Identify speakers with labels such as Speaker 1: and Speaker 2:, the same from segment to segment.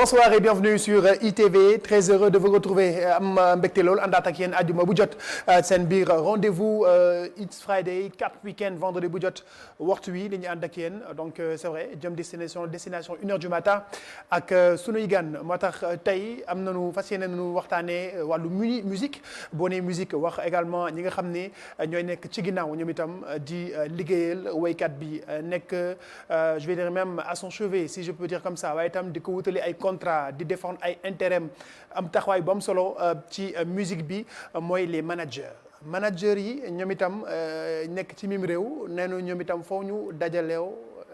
Speaker 1: bonsoir et bienvenue sur ITV très heureux de vous retrouver am mbégte lool àndaat ak yéen àjjuma bu jot seen biir rendez-vous It's Friday Cap Weekend vendredi bu jot waxtu wi li ñu ànd ak yéen donc c'est vrai jëm destination 1h du matin ak sunuy gan moo tax tey am nañu fas yéene nañu waxtaanee wàllu musique boo nee musique wax également ñi nga xam ne ñooy nekk ci ginnaaw ñoom itam di liggéeyal waykat bi nekk je vais dire même à son chevet si je peux dire comme ça waaye itam di ko wutali ay contrat di défendre ay intérêt am taxawaay bu am solo ci musique bi mooy les managers yi ñoom itam nekk ci mim réew nee na ñoom itam foo ñu dajaleew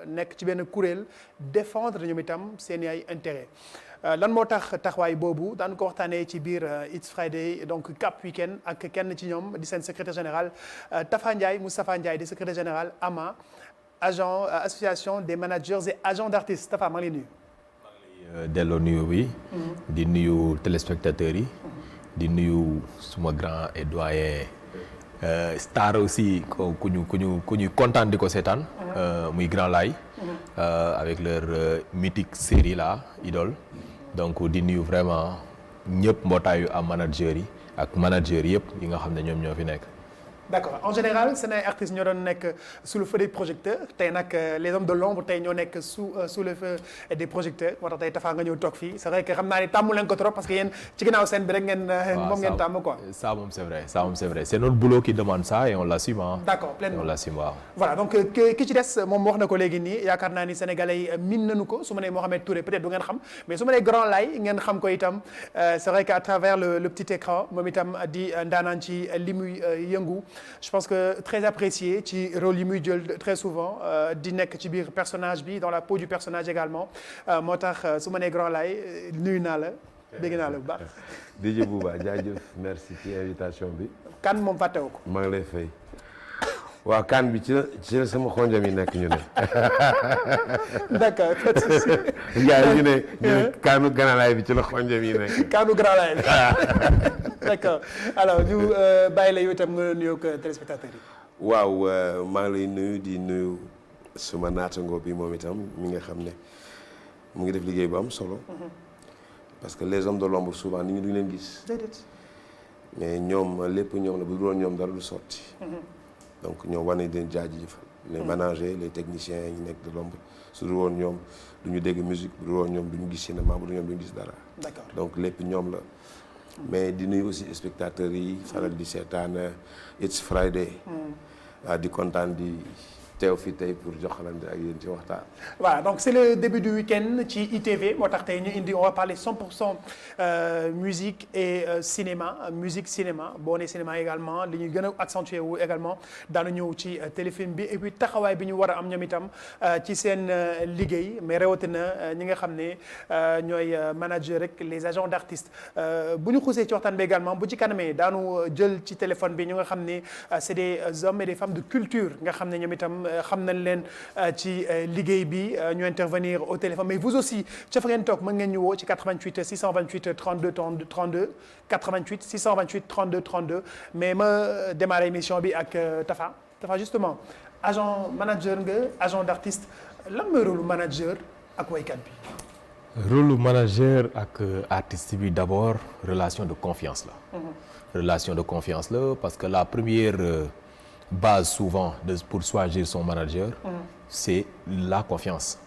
Speaker 1: nekk ci benn kuréel défendre ñoom itam seen ay intérêt lan moo tax taxawaay boobu daan ko waxtaanee ci biir It's Friday donc Cap Weekend ak kenn ci ñoom di seen secrétaire général Tafa Ndiaye Moustapha Ndiaye di secrétaire général AMA agent association des managers et agents d'artistes Tafa maa ngi lay nuyu.
Speaker 2: delloo nuyu bi di nuyu téléspectateurs yi di nuyu suma grand et doyen star aussi ku ñuy kontaan di ko seetaan muy Grand Laye avec leur mythique série là Idole donc di nuyu vraiment ñëpp mbootaayu am managers yi ak managers yëpp yi nga xam ne ñoom ñoo fi nekk.
Speaker 1: D'accord en général seen ay artistes ñoo doon nekk sous le feu des projecteurs tey nag les hommes de l'ombre tey ñoo nekk sous le feu des projecteurs moo tax tey Tafa nga ñëw toog fii c'est vrai que xam naa ni tàmmu leen ko trop parce que yéen ci ginnaaw scène bi rek ngeen moom ngeen tàmm quoi.
Speaker 2: ça moom c'est vrai c'est notre boulot qui demande ça et on l'assume hein.
Speaker 1: D'accord pleinement
Speaker 2: on l'assume waaw.
Speaker 1: voilà donc ki ci des moom wax na ko léegi nii yaakaar naa ni sénégalais yi min nañu ko su ma nee Mohamed Touré peut-être du ngeen xam mais su ma nee Grand Laye ngeen xam ko itam c'est vrai qu'à travers le petit écran moom itam di ndaanaan ci li muy yëngu je pense que très apprécié ci rôle yi muy jël très souvent di nekk ci biir personnage bi dans la peau du personnage également moo tax su ma nee Grand Laye nuyu naa la dégg naa la bu baax.
Speaker 3: DJ Bouba jaajëf merci ci invitation bi.
Speaker 1: kan moom fàttewu ko.
Speaker 3: maa ngi lay fay. waaw kan bi ci la sama xonjam yi nekk ñu ne.
Speaker 1: d'accord pas de souci.
Speaker 3: gars yi ñu ne kaanu Grand Laye bi ci la xonjam yi nekk.
Speaker 1: kaanu Grand Laye bi. d'accord alors ñu bàyyi la yow itam nga nuyoog téléspectateurs yi.
Speaker 3: waaw maa ngi lay nuyu di nuyu suma naataango bi moom itam mi nga xam ne mu ngi def liggéey bu am solo. parce que les hommes de l'ombre souvent nit ñi duñu leen gis.
Speaker 1: déedéet.
Speaker 3: mais ñoom lépp ñoom la bu dul woon ñoom dara du sotti. donc ñoom war nañ leen jaajëfal. les managers les techniciens yi nekk de l'ombre su dul woon ñoom du ñu dégg musique bu dul woon ñoom du ñu gis cinéma bu dul ñoom du ñu gis dara.
Speaker 1: d'accord
Speaker 3: donc lépp ñoom la. mais di nuyu aussi spectateurs yi faral di seetaan It's Friday. di kontaan di teew fi tey pour joxalante ak yéen ci waxtaan.
Speaker 1: voilà donc c'est le début du week-end ci ITV moo tax tey ñu indi on va parler 100% musique et cinéma boo nee cinéma également li ñu gën a accentuer wu également daanu ñëw ci téléfilm bi et puis taxawaay bi ñu war a am ñoom itam ci seen liggéey mais rawatina ñi nga xam ne ñooy manager rek les agents d'artistes bu ñu xuusee ci waxtaan bi également bu ci kanamee daanu jël ci téléphone bi ñu nga xam ne c'est des hommes et des femmes de culture nga xam ne ñoom itam xam nañ leen ci liggéey bi ñu intervenir au téléphone mais vous aussi ca fa ngeen toog mën ngeen ñu woo ci 88 628 32 32 88 628 32 32 mais ma démarrer émission bi ak Tafa justement manager nga agent d'artiste lan mooy rôle manager ak waykat bi.
Speaker 2: rôle manager ak artiste bi d'abord relation de confiance la. relation de confiance la parce que la première. Base souvent pour choisir son manager, c'est la confiance.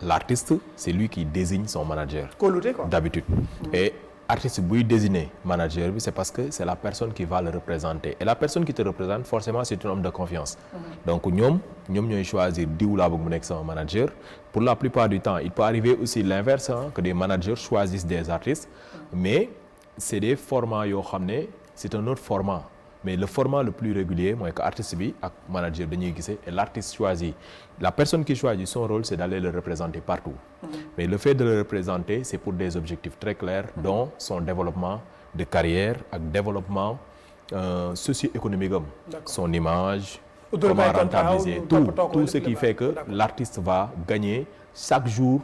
Speaker 2: L'artiste, c'est lui qui désigne son manager.
Speaker 1: Coloté, quoi.
Speaker 2: D'habitude. Et artiste buy désigner manager bi c'est parce que c'est la personne qui va le représenter et la personne qui te représente forcément c'est un homme de confiance. Donc ñoom ñooy choisir diw laa bëgg mu nekk sama manager. Pour la plupart du temps il peut arriver aussi l'inverse que des managers choisissent des artistes mais c'est des formats yoo xam ne c'est un autre format. Mais le format le plus régulier mooy que artiste bi ak manager dañuy gisee et l'artiste choisit la personne qui choisit son rôle c'est d'aller le représenter partout. Mais le fait de le représenter c'est pour des objectifs très clairs dont son développement de carrière ak développement socio-économique am. Son image. Comment rentabiliser tout ce qui fait que l'artiste va gagner chaque jour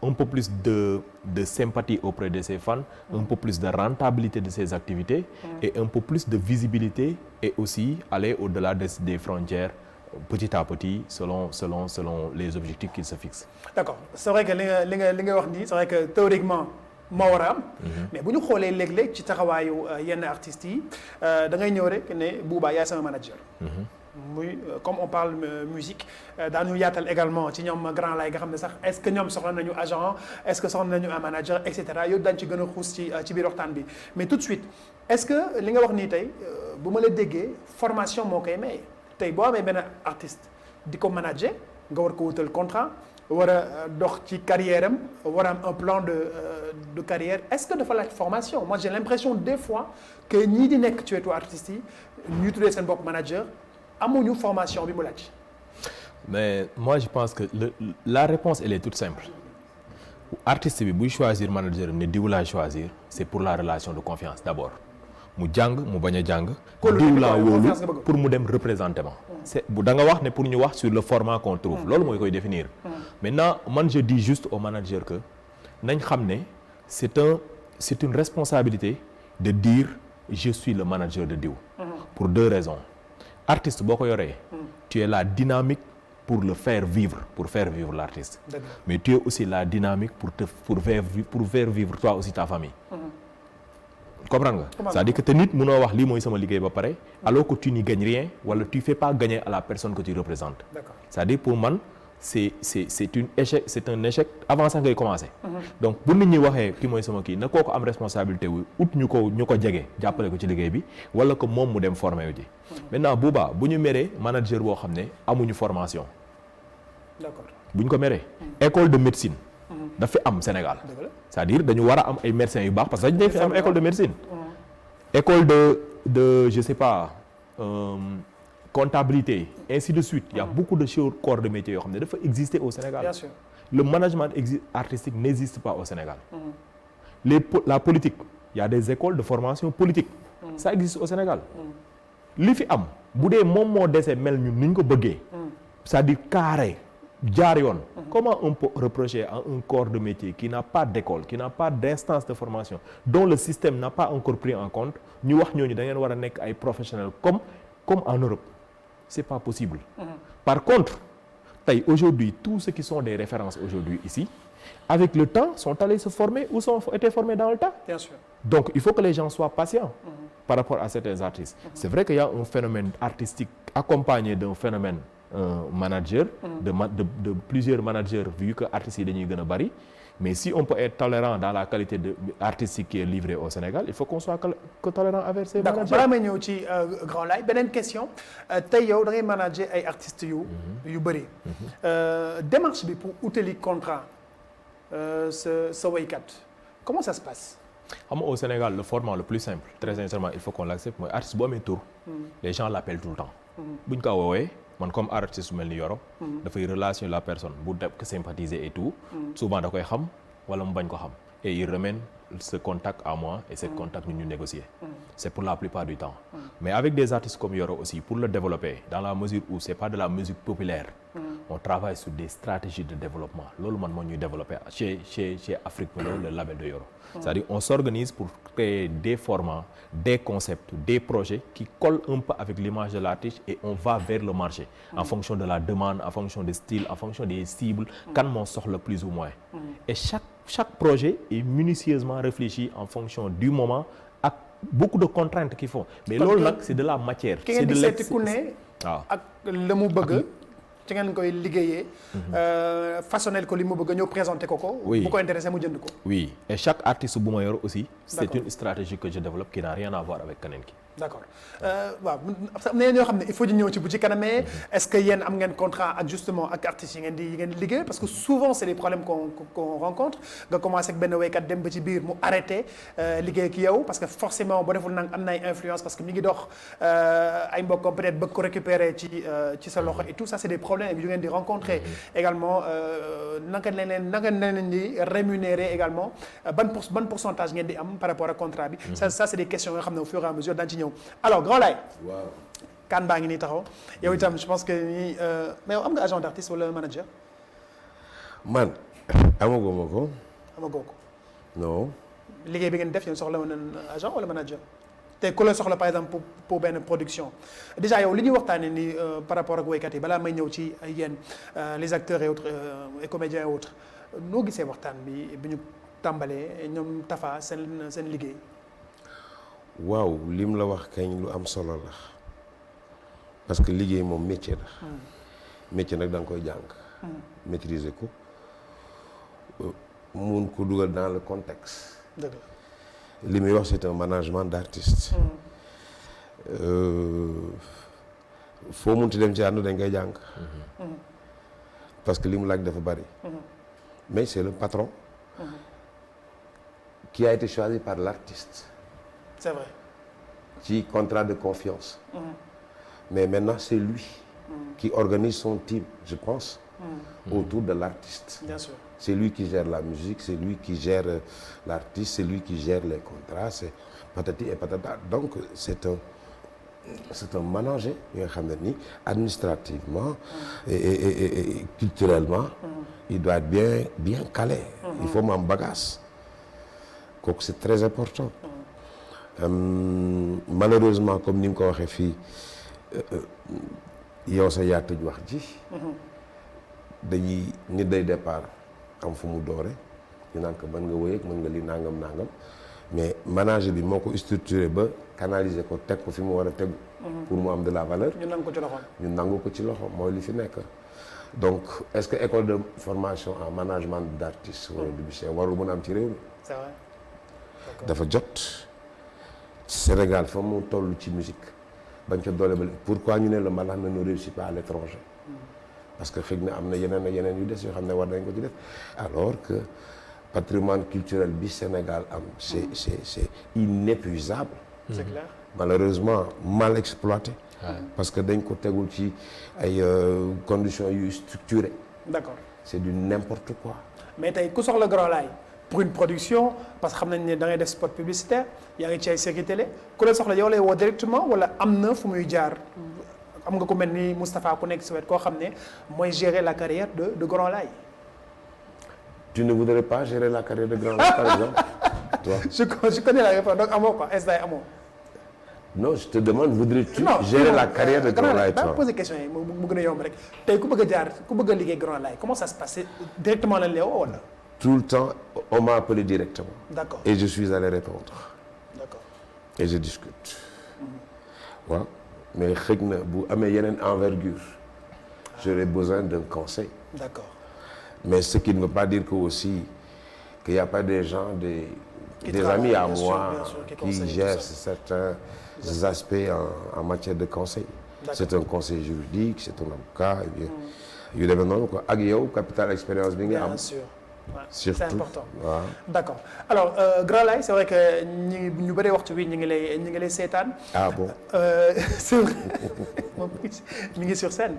Speaker 2: un peu plus de sympathie auprès de ses fans, un peu plus de rentabilité de ses activités et un peu plus de visibilité et aussi aller au-delà des frontières petit à petit selon les objectifs qu'ils se fixent.
Speaker 1: d'accord c'est vrai que li nga wax nii c'est vrai que théoriquement moo war a am. mais bu ñu xoolee léeg-léeg ci taxawaayu yenn artistes yi da ngay ñëw rek ne Bouba yaay sama manager. muy comme on parle musique daañu yaatal également ci ñoom grand lay nga xam ne sax est-ce que ñoom soxla nañu agent est-ce que soxla nañu un manager et cetera yow daañu ci gën a xuus ci biir waxtaan bi mais tout de suite est-ce que li nga wax nii tey bu ma la déggee formation moo koy maye tey boo amee benn artiste di ko manager nga war ko wutal contrat war a dox ci carrière am war a am un plan de carrière est-ce que dafa laaj formation moi j'ai l'impression des fois que ñii di nekk ci wetu artistes yi ñuy tuddee seen bopp manager amuñu formation bi mu laaj.
Speaker 2: mais moi je pense que la réponse elle est toute simple artiste bi buy choisir manager ne diw laa choisir c'est pour la relation de confiance d'abord mu jàng mu bañ a jàng. diw laa wóolu pour mu dem représenter ma. c'est bu da nga wax ne pour ñu wax sur le format qu'on trouve. loolu mooy koy définir. maintenant man je dis juste au manager que nañ xam ne c'est une responsabilité de dire je suis le manager de diw. pour deux raisons. artiste boo ko yoree tu es la dynamique pour le faire vivre l'artiste mais tu es aussi la dynamique pour faire vivre toi aussi ta famille comprendre nga c'est-à-dire que te nit mënoo wax lii mooy sama liggéey ba pare alors que tu n'y gagnes rien wala tu fais pas gagner à la personne que tu représentes c'est-à-dire pour man c'est un échec avant sax ngay commencer. donc bu nit ñi waxee ki mooy sama kii na kooku am responsabilité wu ut ñu ko jege jàppale ko ci liggéey bi wala que moom mu dem formé wu ji. maintenant Bouba bu ñu meree manager boo xam ne amuñu formation.
Speaker 1: d'accord
Speaker 2: bu ñu ko meree. école de médecine. dafa am Sénégal. c'est-à-dire dañu war a am ay médecins yu baax parce que dañu fi am école de médecine. école de je sais pas. comptabilité ainsi de suite il y a beaucoup de corps de métier yoo xam ne dafa exister au Sénégal.
Speaker 1: Bien sûr.
Speaker 2: Le management artistique n'existe pas au Sénégal. La politique il y a des écoles de formation politique. ça existe au Sénégal. li fi am bu dee moom moo dese mel ñun ni ñu ko bëggee. c'est-à-dire carré jaar yoon. comment on peut reprocher à un corps de métier qui n'a pas d'école qui n'a pas d'instance de formation dont le système n'a pas encore pris en compte ñu wax ñooñu da ngeen war a nekk ay professionnels comme en Europe. c'est pas possible. Par contre tey aujourd'hui tous ceux qui sont des références aujourd'hui ici avec le temps sont allés se former ou ont été formés dans le temps.
Speaker 1: Bien sûr.
Speaker 2: Donc il faut que les gens soient patients par rapport à certains artistes. C'est vrai qu'il y a un phénomène artistique accompagné d'un phénomène manager de plusieurs managers vu que artistes yi dañuy gën a bari. Mais si on peut être tolérant dans la qualité de artistique qui est livrée au Sénégal il faut qu'on soit que tolérant avec ces managers.
Speaker 1: D'accord balaa may ñëw ci Grand Laye beneen question tey yow da ngay manager ay artistes yu bëri. démarche bi pour utali contrat sa waykat comment ça se passe.
Speaker 2: xam nga au Sénégal le format le plus simple très sincèrement il faut qu'on l'accepte mooy artiste bu amee tour. les gens l'appellent tout le temps. buñ ko woowee. man comme artiste su mel ni Yoro dafay relation la personne bu def ko sympathiser et tout souvent da koy xam wala mu bañ ko xam et il ramène ce contact à moi et ce contact ñu négocier c'est pour la plupart du temps mais avec des artistes comme Yoro aussi pour le développer dans la mesure où c'est pas de la musique populaire on travaille sur des stratégies de développement loolu man moo ñuy développer chez Afrique Melo le label de Yoro c'est-à-dire on s'organise pour créer des formats des concepts des projets qui collent un peu avec l'image de l'artiste et on va vers le marché en fonction de la demande en fonction des styles en fonction des cibles kan moo soxla plus ou moins et chaque projet est minutieusement réfléchi en fonction du moment ak beaucoup de contraintes qu'il faut mais loolu nag c'est de la matière c'est de
Speaker 1: seeti ku ne ak la mu bëgg ci ngeen koy liggéeyee façonnel ko li mu bëgg ñëw présenter ko bu ko intéressé mu jënd ko
Speaker 2: oui et chaque artiste bu ma yor aussi c'est une stratégie que je développe qui n'a rien à voir avec keneen ki
Speaker 1: d'accord waaw am na ñoo xam ne il faut ñu ñëw ci bu ci kanamee est-ce que yéen am ngeen contrat ak justement ak artistes yi ngeen di liggéey parce que souvent c'est des problèmes qu'on rencontre nga commencé ak benn waykat dem ba ci biir mu arrêté liggéey ak yow parce que forcément boo deful nag am na ay influence parce que mi ngi dox ay mbokkam peut-être bëgg ko récupérer ci sa loxo et tout ça c'est des problèmes yu ngeen di rencontrer également naka leen di rémunérer également ban pourcentage ngeen di am par rapport ak contrat bi ça c'est des questions yoo xam ne au fur et à mesure dañ ci ñëw alors Grand Laye
Speaker 3: waaw
Speaker 1: kan baa ngi nii taxaw yow itam je pense que nii mais yow am nga agent d'artiste wala manager
Speaker 3: man amaguma ko
Speaker 1: amagoo ko
Speaker 3: non
Speaker 1: liggéey bi ngeen def yéen soxla woon agent wala manager te ku la soxla par exemple pour benn production déjà yow li ñuy waxtaanee nii par rapport ak woykat yi balaa may ñëw ci yéen les acteurs et autres et comédiens et autres noo gisee waxtaan bi ñu tàmbalee ñoom Tafa seen liggéey.
Speaker 3: waaw lim la wax kañ lu am solo la parce que liggéey moom métier la. métier nag da nga koy jàng. maîtriser ko mun ko dugal dans le contexte.
Speaker 1: dëgg la.
Speaker 3: li muy wax c'est un management d'artiste. foo munti dem ci ànd dañ koy jàng. parce que li mu laaj dafa bari. mais c'est le patron. qui a été choisi par l'artiste.
Speaker 1: c'est vrai.
Speaker 3: ci contrat de confiance. mais maintenant c'est lui. qui organise son team je pense. autour de l'artiste.
Speaker 1: Bien sûr.
Speaker 3: C'est lui qui gère la musique, c'est lui qui gère l'artiste, c'est lui qui gère les contrats, c'est patati et patata. Donc c'est un manager nga xam ne ni administrativement et culturellement il doit être bien calé. Il faut mu am bagage. kooku c'est très important. Malheureusement comme ni mu ko waxee fii yow sa yaa tëj wax ji. dañuy nit day départ am fu mu doore ñu naan ko mën nga wéy ak mën nga li nangam mais manager bi moo ko structuré ba canaliser ko teg ko fi mu war a tegu. pour mu am de la valeur.
Speaker 1: ñu nangu ko ci loxo.
Speaker 3: ñu nangu ko ci loxo mooy li fi nekk. donc est-ce que école de formation en management d'artistes wala du BICHES warul mën a am ci réew mi.
Speaker 1: c'est vrai.
Speaker 3: dafa jot Sénégal fa mu toll ci musique bañ ko doole ba pourquoi ñu ne le mbalax ne réussit pas à l'étranger. parce que xëy na am na yeneen ak yeneen yu des yoo xam ne war nañ ko ci def alors que patrimoine culturel bi Sénégal am c'est inépuisable.
Speaker 1: C'est clair.
Speaker 3: Malheureusement mal exploité. parce que dañ ko tegul ci ay conditions yu structurées.
Speaker 1: D'accord.
Speaker 3: c'est du n'importe quoi.
Speaker 1: mais tey ku soxla Grand Laye pour une production parce que xam nañ ne da ngay def spot publicitaire yaa ngi ci ay série télé ku la soxla yow lay woo directement wala am na fu muy jaar. am nga ko mel ni Moustapha ku nekk si wet koo xam ne mooy gérer la carrière de Grand Laye.
Speaker 3: tu ne voudrais pas gérer la carrière de Grand Laye par exemple toi.
Speaker 1: je connais la réponse donc amoo quoi est-ce que amoo.
Speaker 3: non je te demande voudrais-tu gérer la carrière de Grand Laye toi.
Speaker 1: poser question yi mu gën a yomb rek tey ku bëgg a jaar ku bëgg a liggéey Grand Laye comment ça se passe directement lañ lay woo wala.
Speaker 3: tout le temps on m'a appelé directement.
Speaker 1: D'accord.
Speaker 3: et je suis allé répondre.
Speaker 1: D'accord.
Speaker 3: et je discute. waaw. mais xëy na bu amee yeneen envergure j'aurais besoin d'un conseil.
Speaker 1: D'accord.
Speaker 3: mais ce qui ne veut pas dire que aussi qu'il y a pas des gens des amis à moi qui gèrent certains aspects en matière de conseil. C'est un conseil juridique c'est un avocat yu demee noonu quoi ak yow capital expérience bi nga am.
Speaker 1: Bien sûr. Ouais,
Speaker 3: surtout
Speaker 1: c'est important.
Speaker 3: waaw.
Speaker 1: D'accord alors Grand Laye c'est vrai que ñu bëree waxtu bi ñu ngi lay seetaan.
Speaker 3: ah bon.
Speaker 1: c'est vrai mi ngi sur scène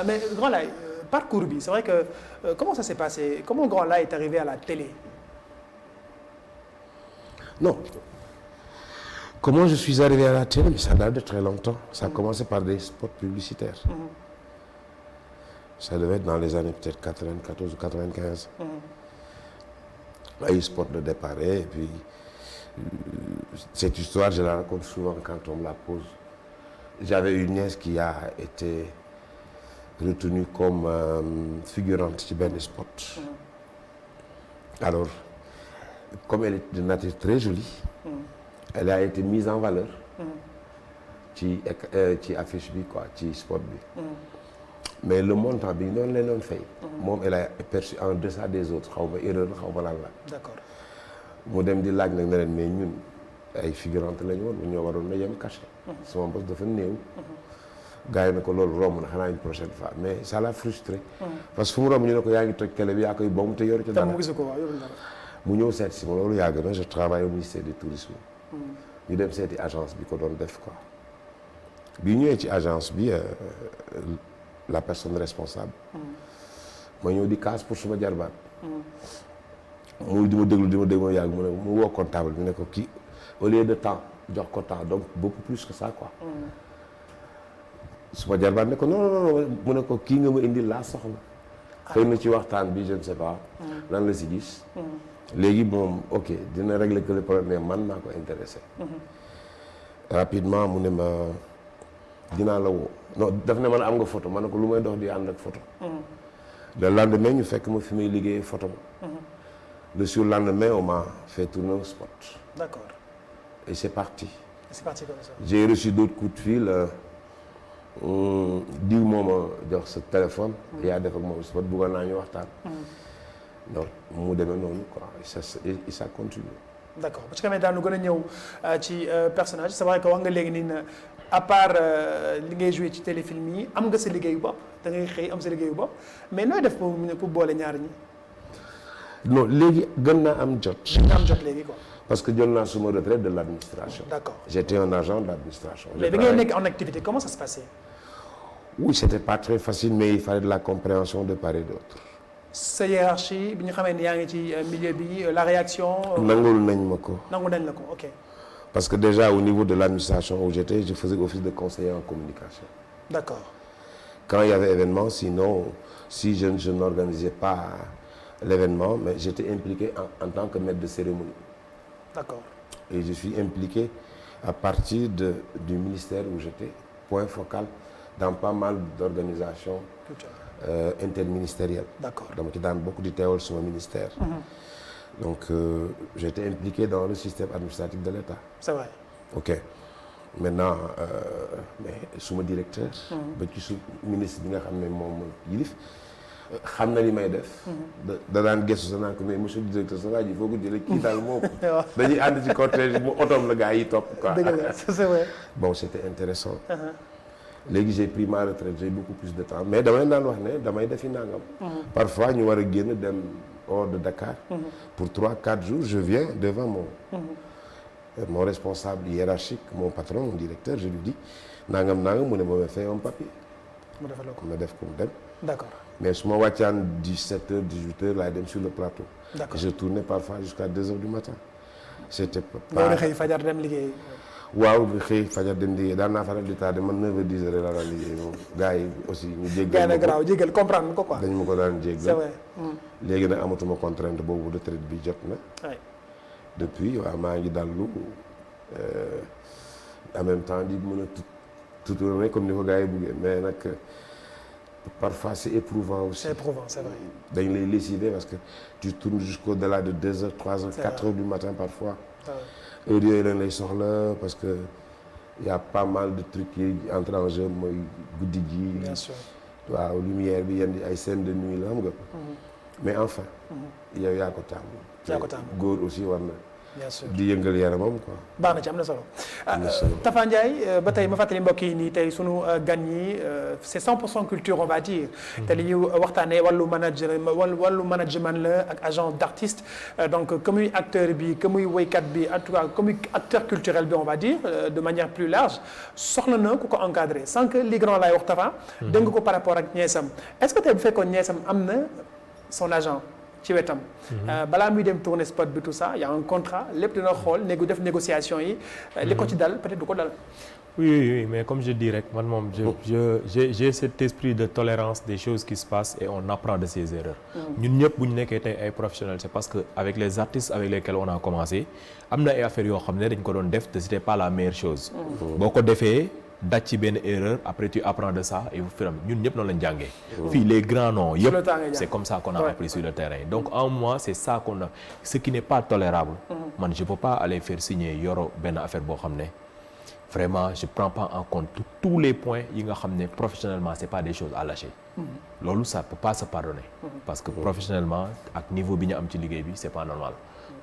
Speaker 1: mais Grand Laye parcours bi c'est vrai que comment ça s'est passé comment Grand Laye est arrivé à la télé.
Speaker 3: non comment je suis arrivé à la télé mais ça date de très longtemps. Ça a commencé par des spots publicitaires. Ça devait être dans les années peut-être 94 ou 95. ay sport de départ et puis cette histoire je la raconte souvent quand on me la pose. J'avais une nièce qui a été retenue comme figurante ci benn spot. Alors comme elle est de nature très jolie. Elle a été mise en valeur. ci affiche bi quoi ci spot bi. mais le montant bi noonu leen doon fay. moom elle a perçu en deçà des autres xaw ma erreur xaw ma lan la.
Speaker 1: D'accord.
Speaker 3: mu dem di laaj nag ne leen mais ñun ay figurante lañu woon ñoo waroon na yem cachet. sama bopp dafa néew. gars yi na ko loolu romb na xanaa une prochaine fois mais ça l'a frustré. parce que fu mu romb ñu ne ko yaa ngi toj télé bi yaa koy bomb te yoru ci dara.
Speaker 1: mu gisu ko waaw yorul dara.
Speaker 3: mu ñëw seet si ma loolu yàgg na je travaille au ministère du tourisme. ñu dem seeti agence bi ko doon def quoi. bi ñëwee ci agence bi la personne responsable. ma ñëw di casse pour suma jarbaat. muy di ma déglu ma yàgg mu woo comptable bi ne ko kii au lieu de temps jox ko temps donc beaucoup plus que ça quoi. suma jarbaat ne ko non mu ne ko kii nga ma indi laa soxla. xëy na ci waxtaan bi je ne sais pas. lan la si gis. léegi moom ok dina régler que le problème mais man maa ko intéressé. rapidement mu ne ma dinaa la woo non daf ne man am nga photo ma ne ko lu may dox di ànd ak photo. le lendemain ñu fekk ma fi may liggéeyee photo ma. le surlendemain on m'a fait tourner un spot.
Speaker 1: D'accord.
Speaker 3: Et c'est parti.
Speaker 1: C'est parti comme ça.
Speaker 3: J'ai reçu d'autres coups de fil diw moo ma jox sa téléphone. yaa def ak moom spot bëggoon naa ñu waxtaan. donc mu demee noonu quoi et ça continue.
Speaker 1: D'accord parce que daanu gën a ñëw ci personnage c'est vrai que wax nga léegi nii na à part li ngay joué ci téléfilm yi am nga sa liggéeyu bopp da ngay xëy am sa liggéeyu bopp mais nooy def pour boole ñaar ñi.
Speaker 3: non léegi gën naa am jot.
Speaker 1: nga am jot léegi quoi.
Speaker 3: parce que jël naa suma retraite de l'administration.
Speaker 1: D'accord.
Speaker 3: J'étais un agent de l'administration.
Speaker 1: mais bi ngay nekk en activité comment ça se passait.
Speaker 3: oui c'était pas très facile mais il fallait de la compréhension de part et d'autre.
Speaker 1: sa hiérarchie bi ñu xamee ne yaa ngi ci milieu bi la réaction.
Speaker 3: nangul nañ ma ko.
Speaker 1: nangu nañ la ko ok.
Speaker 3: parce que déjà au niveau de l'administration où j'étais je faisais office de conseiller en communication.
Speaker 1: D'accord.
Speaker 3: Quand il y avait événement sinon si je n'organisais pas l'événement mais j'étais impliqué en tant que maître de cérémonie.
Speaker 1: D'accord.
Speaker 3: Et je suis impliqué à partir du ministère où j'étais point focal dans pas mal d'organisations interministérielles.
Speaker 1: D'accord.
Speaker 3: dama ci daan bokk di teewal suma ministère. donc j'étais impliqué dans le système administratif de l'État.
Speaker 1: C'est vrai.
Speaker 3: ok maintenant mais suma directeur. ba ci su ministre bi nga xam ne moom yilif xam na li may def. da daan gëstu sa naan ko mais monsieur le directeur sa waa ji foo ko jëlee kii daal moo dañuy ànd ci cortège mu otoom la gars yi topp quoi.
Speaker 1: dëgg la c'est vrai.
Speaker 3: bon c'était intéressant. léegi j'ai pris ma retraite j'ai beaucoup plus de temps mais damay daan wax ne damay defi nangam. parfois ñu war a génn dem hors de Dakar. pour 3-4 jours je viens devant mon responsable hiérarchique mon patron mon directeur je lui dis nangam mu ne ma fay un papier.
Speaker 1: mu defal ko
Speaker 3: ma def ko mu dem.
Speaker 1: D'accord.
Speaker 3: mais su ma wàccaan 17h 18h laay dem sur le plateau.
Speaker 1: D'accord.
Speaker 3: je tournais parfois jusqu'à 2h du matin. c'était pas.
Speaker 1: nga xëy fajar dem liggéey.
Speaker 3: waaw bi xëy fajar dem liggéey daan naa faral di tardé man 9h 10h laa daan liggéey moom gars yi aussi ñu jéggal
Speaker 1: gars yi nag garaaw jéggal comprendre ko quoi.
Speaker 3: dañ ma ko daan jéggal.
Speaker 1: c'est vrai.
Speaker 3: léegi nag amatuma contrainte boobu retraite bi jot na.
Speaker 1: oui.
Speaker 3: depuis waaw maa ngi dallu en même temps di mën a tutourner comme ni ko gars yi buggee mais nag parfois c'est éprouvant aussi.
Speaker 1: C'est éprouvant, c'est vrai.
Speaker 3: dañ lay lessiver parce que tu tournes jusqu'au-delà de 2h 3h
Speaker 1: C'est
Speaker 3: 4h du matin parfois.
Speaker 1: Ah ouais.
Speaker 3: heure yooyu lañ lay soxla parce que y a pas mal de trucs yi entrent en jeu mooy guddi gi.
Speaker 1: Bien sûr.
Speaker 3: waaw lumière bi yenn ay scène de nuit la xam nga. mais enfin. yow yaa ko taamu.
Speaker 1: yaa ko taamu
Speaker 3: góor aussi war na.
Speaker 1: bien sûr
Speaker 3: di yëngal yaramam quoi.
Speaker 1: baax na ci am na solo.
Speaker 3: am na solo
Speaker 1: Tafa Ndiaye ba tey ma fàttali mbokk yi nii tey sunu gan ñi c'est 100% culture on va dire. te li ñuy waxtaanee wàllu management la ak agent d'artiste donc que muy acteur bi que muy woykat bi en tout cas que muy acteur culturel bi on va dire de manière plus large soxla na ku ko encadrer sans que li grand laay wax Tafa. dégg nga ko par rapport ak ñeesam est-ce que tey bu fekkoon ñeesam am na son agent. ci wetam. balaa muy dem tourner spot bi tout ça y a un contrat lépp dina xool def négociation yi. li ko ci dal peut-être du ko dal.
Speaker 2: oui mais comme je dis rek man moom j'ai cet esprit de tolérance des choses qui se passent et on apprend de ses erreurs. ñun ñëpp bu ñu nekkee tey ay professionnels c'est parce que avec les artistes avec lesquels on a commencé am na ay affaires yoo xam ne dañ ko doon def te c'était pas la meilleure chose. boo ko defee. daj ci benn erreur après tu apprends de ça et ñun ñëpp noonu lañ jàngee. fii les grands noms yëpp c'est comme ça qu'on a appris sur le terrain donc en moi c'est ça qu'on a ce qui n'est pas tolérable. man je peux pas aller faire signer yoro benn affaire boo xam ne vraiment je prends pas en compte tous les points yi nga xam ne professionnellement c'est pas des choses à lâcher. loolu ça peut pas se pardonner. parce que professionnellement ak niveau bi ñu am ci liggéey bi c'est pas normal.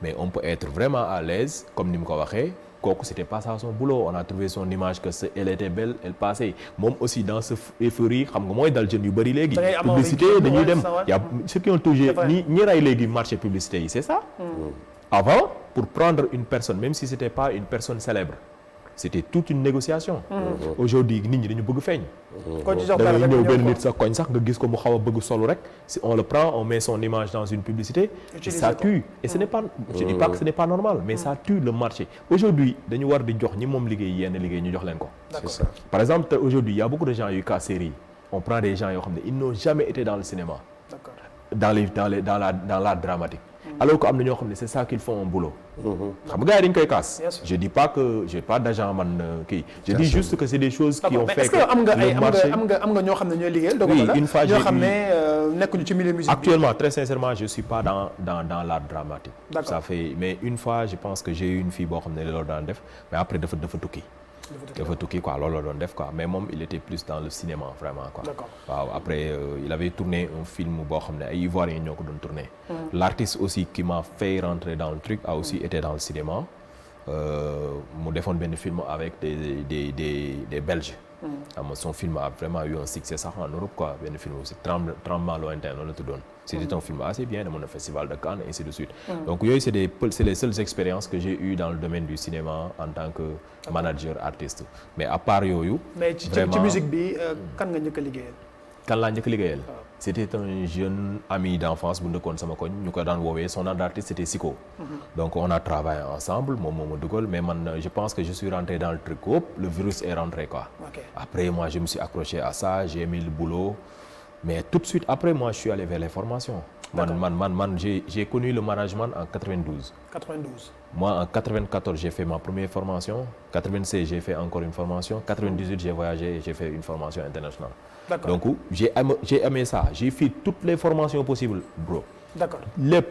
Speaker 2: mais on peut être vraiment à l'aise comme ni mu ko waxee. kooku c'était pas ça son boulot on a trouvé son image que elle était belle elle passait moom aussi dans ce euphorie xam nga mooy dal jeunes yu bari léegi. publicité dañuy dem y a ceux qui ont toujours ñi ray léegi marché publicité yi c'est ça. avant pour prendre une personne même si c'était pas une personne célèbre c'était toute une négociation. aujourd'hui nit ñi dañu bëgg feeñ. da ngay ñëw benn nit sa koñ sax nga gis ko mu xaw a bëgg solo rek si on le prend on met son image dans une publicité. et ça tue et ce n'est pas je dis pas que ce n'est pas normal mais ça tue le marché. aujourd'hui dañu war di jox ñi moom liggéey yenn liggéey ñu jox leen ko.
Speaker 3: c'est ça.
Speaker 2: par exemple aujourd'hui il y a beaucoup de gens yu cas série on prend des gens yoo xam ne ils n'ont jamais été dans le cinéma.
Speaker 1: D'accord.
Speaker 2: dans l'art dramatique. alors que am na ñoo xam ne c'est ça qu'ils font un boulot. xam nga gars yi dañ koy casse.
Speaker 1: Bien sûr.
Speaker 2: je dis pas que j'ai pas d'agent man kii. je dis juste que c'est des choses qui ont fait
Speaker 1: est-ce que am nga ay
Speaker 2: le marché.
Speaker 1: am nga ñoo xam ne ñooy liggéeyal.
Speaker 2: Oui, une fois
Speaker 1: ñoo
Speaker 2: j'ai
Speaker 1: xam
Speaker 2: eu-
Speaker 1: ne nekkuñu ci milieu musique bi.
Speaker 2: Actuellement, très sincèrement, je suis pas dans l'art dramatique.
Speaker 1: D'accord.
Speaker 2: Ça fait, mais une fois, je pense que j'ai eu une fille boo xam ne loolu daan def mais après dafa tukki. dafa tukki quoi loolu la doon def quoi mais moom il était plus dans le cinéma vraiment quoi.
Speaker 1: D'accord.
Speaker 2: waaw après il avait tourné un film boo xam ne ay Ivoiriens ñoo ko doon tourné. L'artiste aussi qui m'a fait rentrer dans le truc a aussi été dans le cinéma. mu defoon benn film avec des Belges. Son film a vraiment eu un succès sax en Europe quoi benn film aussi Tremblement lointain loolu la tuddoon. C'était un film assez bien demoon na festival de Cannes et ainsi de suite. Donc yooyu c'est les seules expériences que j'ai eues dans le domaine du cinéma en tant que manager artiste mais à part yooyu.
Speaker 1: mais ci musique bi kan nga njëkk a liggéeyal.
Speaker 2: kan laa njëkk a liggéeyal. C'était un jeune ami d'enfance bu ndëkkoon sama koñ ñu ko daan woowee son nom d'artiste c'était Siko. Donc on a travaillé ensemble moom moo ma dugal mais man je pense que je suis rentré dans le truc le virus est rentré quoi.
Speaker 1: Ok.
Speaker 2: Après moi je me suis accroché à ça j'ai aimé le boulot mais tout de suite après moi je suis allé vers les formations. Man j'ai connu le management en 92.
Speaker 1: 92.
Speaker 2: Moi en 94 j'ai fait ma première formation 96 j'ai fait encore une formation 98 j'ai voyagé et j'ai fait une formation internationale.
Speaker 1: D'accord.
Speaker 2: Donc j'ai aimé ça j'ai fait toutes les formations possibles bro.
Speaker 1: D'accord.
Speaker 2: Lépp.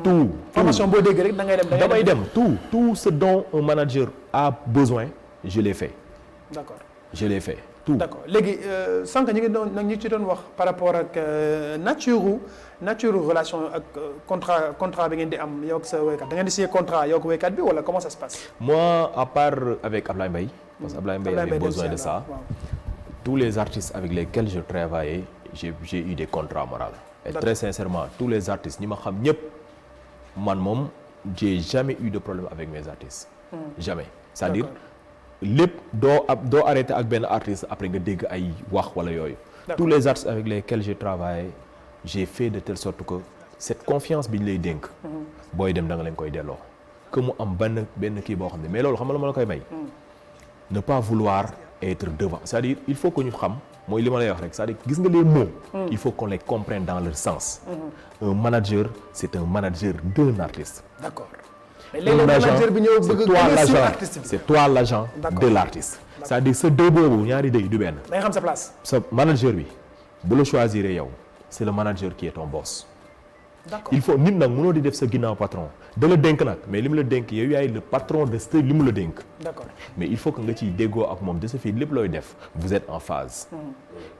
Speaker 2: tout
Speaker 1: formation boo dégg rek da ngay dem.
Speaker 2: damay dem tout ce dont un manager a besoin je l'ai fait.
Speaker 1: D'accord.
Speaker 2: Je l'ai fait tout.
Speaker 1: D'accord léegi sànq ñu ngi doon nag ñu ci doon wax par rapport ak nature relation ak contrat bi ngeen di am yow ak sa woykat da ngeen di signé contrat yow ak woykat bi wala comment ça se passe.
Speaker 2: Moi à part avec Ablaye Mbaye parce que Ablaye Mbaye avait besoin de ça.
Speaker 1: Waaw.
Speaker 2: Tous les artistes avec lesquels je travaillais j'ai eu des contrats moraux. Et
Speaker 1: D'accord.
Speaker 2: très sincèrement tous les artistes ñi ma xam ñëpp man moom j'ai jamais eu de problème avec mes artistes. Jamais c'est-à-dire lépp doo arrêté ak benn artiste après nga dégg ay wax wala yooyu. Tous les artistes avec lesquels j'ai travaillé j'ai fait de telle sorte que cette confiance bi ñu lay dénk. booy dem da nga leen koy delloo. que mu am benn kii boo xam ne mais loolu xam nga la ma la koy may. Ne pas vouloir être devant c'est-à-dire il faut que ñu xam mooy li ma lay wax rek c'est-à-dire gis nga les mots. Il faut qu'on les comprenne dans leur sens. Un manager c'est un manager d'un artiste.
Speaker 1: D'accord. mais léegi manager bi ñëw bëgg a artiste bi.
Speaker 2: c'est toi l'agent de l'artiste. C'est-à-dire sa deux boobu ñaari day du benn.
Speaker 1: da nga xam sa place.
Speaker 2: sa manager bi bu la choisir yow c'est le manager qui est ton boss.
Speaker 1: D'accord.
Speaker 2: Il faut nit nag mënoo di def sa ginnaaw patron da la dénk nag mais li mu la dénk yow yaay le patron de ce li mu la dénk.
Speaker 1: D'accord.
Speaker 2: Mais il faut que nga ciy déggoo ak moom de ce fait lépp looy def vous êtes en phase.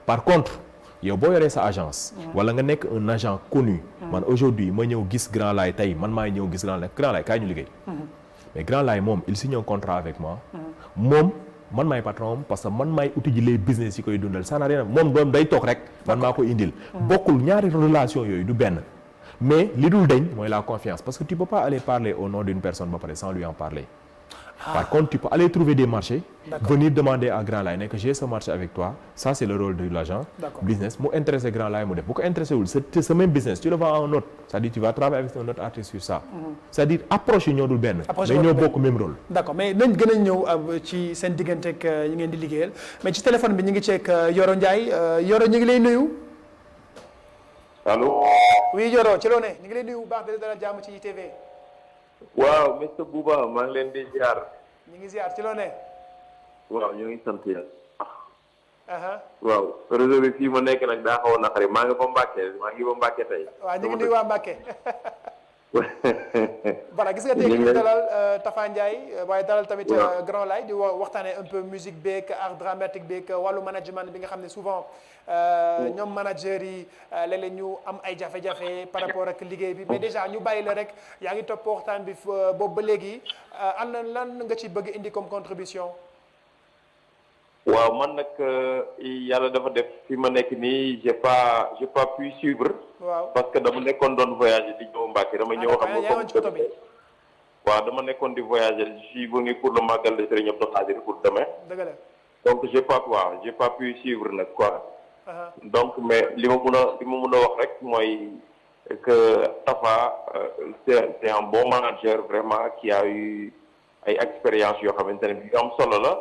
Speaker 2: Par contre yow boo yoree sa agence. wala nga nekk un agent connu. man aujourd'hui ma ñëw gis Grand Laye tey man maay ñëw gis Grand Laye kaay ñu liggéey. mais Grand Laye moom il signe un contrat avec moi. moom man maay patron parce que man maay uti ji les business yi koy dundal ça n'a rien moom doom day toog rek man maa ko indil. bokkul ñaari relation yooyu du benn. mais li dul deñ mooy la confiance parce que tu peux pas aller parler au nom d'une personne ba pare sans lui en parler. Par contre tu peux aller trouver des marchés. Venir demander à Grand Laye que j'ai ce marché avec toi ça c'est le rôle de l'agent. Business mu intéressé Grand Laye mu def bu ko intéressé wul c'est ce même business tu le vends à un autre c'est-à-dire tu vas travailler avec un autre artiste sur ça. c'est-à-dire approche yi ñoo dul benn. mais ñoo bokk même rôle.
Speaker 1: D'accord mais nañ gën a ñëw ci seen diggante ak ñi ngeen di liggéeyal mais ci téléphone bi ñu ngi ceeg Yoro Ndiaye Yoro ñu ngi lay nuyu.
Speaker 4: allo.
Speaker 1: oui Yoro ci loo ne ñu ngi lay nuyu bu baax di dalal jàmm ci ITV.
Speaker 4: waaw Mr Bouba maa ngi leen di ziar.
Speaker 1: ñu ngi ziar ci loo ne.
Speaker 4: waaw ñu ngi sant yàlla. waaw réseau bi fii ma nekk nag daa xaw a naqari maa ngi ba Mbàkke tey.
Speaker 1: waaw ñu ngi nuyu waa Mbàkke. voilà gis nga tey ñu dalal Tafa Ndiaye waaye dalal tamit Grand Laye di waxtaanee un peu musique beeg art dramatique beeg wàllu management bi nga xam ne souvent ñoom managers yi léeg-léeg ñu am ay jafe-jafe par rapport ak liggéey bi mais déjà ñu bàyyi la rek yaa ngi topp waxtaan bi boobu ba léegi am na lan nga ci bëgg indi comme contribution.
Speaker 4: waaw man nag yàlla dafa def fi ma nekk nii j'ai pas pu suivre.
Speaker 1: waaw
Speaker 4: parce que dama nekkoon doon voyager di ñëw Mbàkke dama ñëw xam nga comme waaw dama nekkoon di voyager je suis venu pour le magal de Serigne Abdou Khadir pour demain.
Speaker 1: dëgg la
Speaker 4: donc j'ai pas pu suivre nag quoi. donc mais li ma mun a wax rek mooy que Tafa c'est un bon manager vraiment qui a eu ay expérience yoo xamante ne bi am solo la.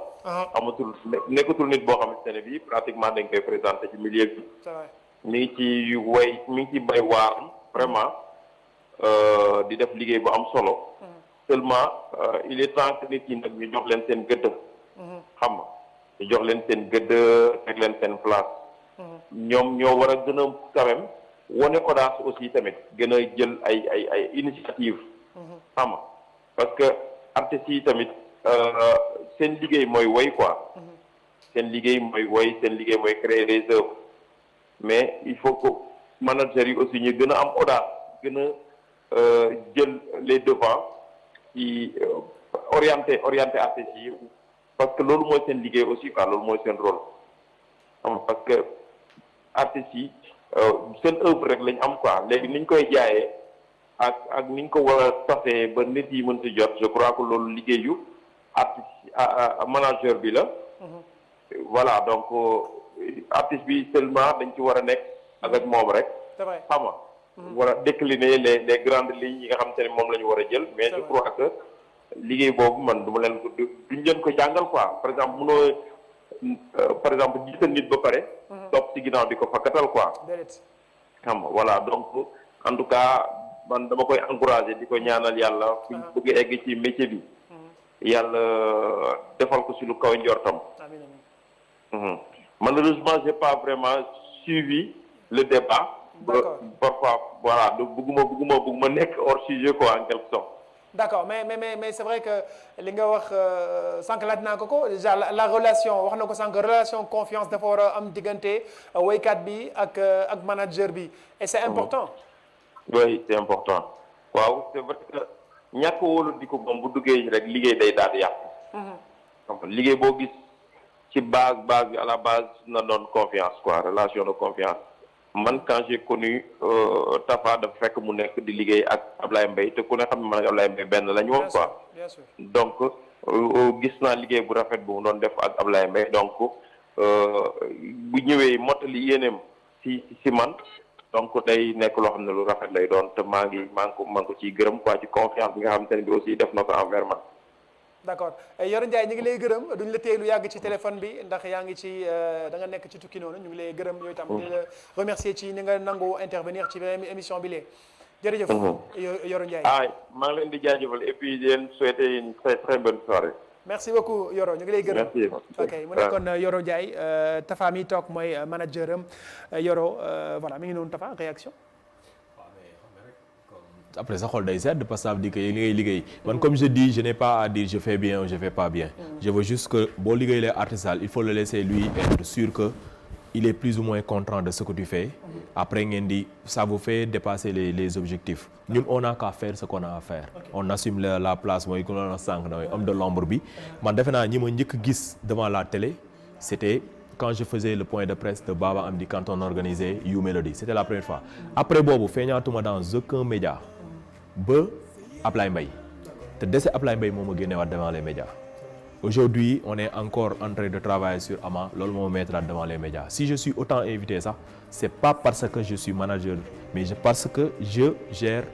Speaker 4: nekkatul nit boo xamante ne bii pratiquement dañ koy présenté ci milieu bi. mi ngi ci bay waaram vraiment di def liggéey bu am solo. Seulement il est temps que nit ñi nag ñu jox leen seen gëdd. xam nga ñu jox leen seen gëdd teg leen seen place. ñoom ñoo war a gën a quand même wane audace aussi tamit gën a jël ay initiative. xam nga parce que artistes yi tamit seen liggéey mooy woy quoi. seen liggéey mooy woy seen liggéey mooy créer des œuvres mais il faut que managers yi aussi ñu gën a am audace gën a jël les devants ci orienté artistes yi parce que loolu mooy seen liggéey aussi quoi loolu mooy seen rôle xam nga parce que artistes yi seen œuvre rek lañ am quoi léegi niñ koy jaayee ak niñ ko war a tasee ba nit yi mën si jot je crois que loolu liggéeyu artiste manager bi la. Voilà donc artiste bi seulement dañ ci war a nekk avec moom rek. xam nga war a décliner les grandes lignes yi nga xamante ne moom la ñu war a jël. mais je crois que liggéey boobu man du ma leen ko duñ leen ko jàngal quoi par exemple munoo par exemple gis nit ba pare. topp ci ginnaaw di ko fakkatal quoi. xam nga voilà donc en tout cas man dama koy encourager di ko ñaanal yàlla fu ñu bëgg egg ci métier bi. yàlla defal ko si lu kaw njortam. Malheureusement j'ai pas vraiment suivi le débat. Parfois voilà bëgguma nekk hors sujet quoi en quelque sorte.
Speaker 1: D'accord mais c'est vrai que li nga wax sànq laaj naa ko déjà la relation wax na ko sànq relation confiance dafa war a am diggante woykat bi ak manager bi et c'est important.
Speaker 4: Oui c'est important waaw c'est vrai que ñàkk wóolu di ko moom bu duggee rek liggéey day daal di yàqu. liggéey boo gis ci base bi à la base na doon confiance quoi relation de confiance man quand j'ai connu Tafa dafa fekk mu nekk di liggéey ak Ablaye Mbaye te ku ne xam ne man ak Ablaye Mbaye benn la ñu woon quoi. donc gis naa liggéey bu rafet bu mu doon def ak Ablaye Mbaye donc bu ñëwee mottali yéeneem si man. donc day nekk loo xam ne lu rafet lay doon te maa ngi ko ciy gërëm quoi ci confiance bi nga xamante ne bi aussi def na ko envers man.
Speaker 1: d'accord Yoro Ndiaye ñu ngi lay gërëm duñ la téye lu yàgg ci téléphone bi ndax yaa ngi ci da nga nekk ci tukki noonu ñu ngi lay gërëm yooyu tam di la remercier ci ni nga nangu intervenir ci émission bi lee jërëjëf. Yoro Ndiaye.
Speaker 4: maa ngi leen di jaajëfal et puis di leen souhaiter une très très bonne soirée.
Speaker 1: merci beaucoup Yoro ñu ngi lay gërëm.
Speaker 4: merci
Speaker 1: ok mu nekkoon Yoro Ndiaye Tafa mi toog mooy manager am Yoro voilà mi ngi noonu Tafa réaction.
Speaker 2: Après ça xol day sedd parce que ça veut dire que li ngay liggéey man comme je dis je n'ai pas à dire je fais bien ou je fais pas bien. Je veux juste que boo liggéey les artisans il faut le laisser lui être sûr que il est plus ou moins content de ce que tu fais. Après ngeen di ça vous fait dépasser les objectifs. Ñun on a qu'à faire ce qu'on a à faire. On assume la place mooy ku la sànq na homme de l'ombre bi man defe naa ñi ma njëkk gis devant la télé c'était quand je faisais le point de presse de Baba Amdi quand on organisait You Melody c'était la première fois. Après boobu feeñaatuma dans aucun média ba Ablaye Mbaye te dese Ablaye Mbaye moo ma génneewaat devant les médias. Aujourd'hui on est encore en train de travailler sur Ama loolu moo ma mettre devant les médias si je suis autant invité sax c'est pas parce que je suis manager mais parce que je gère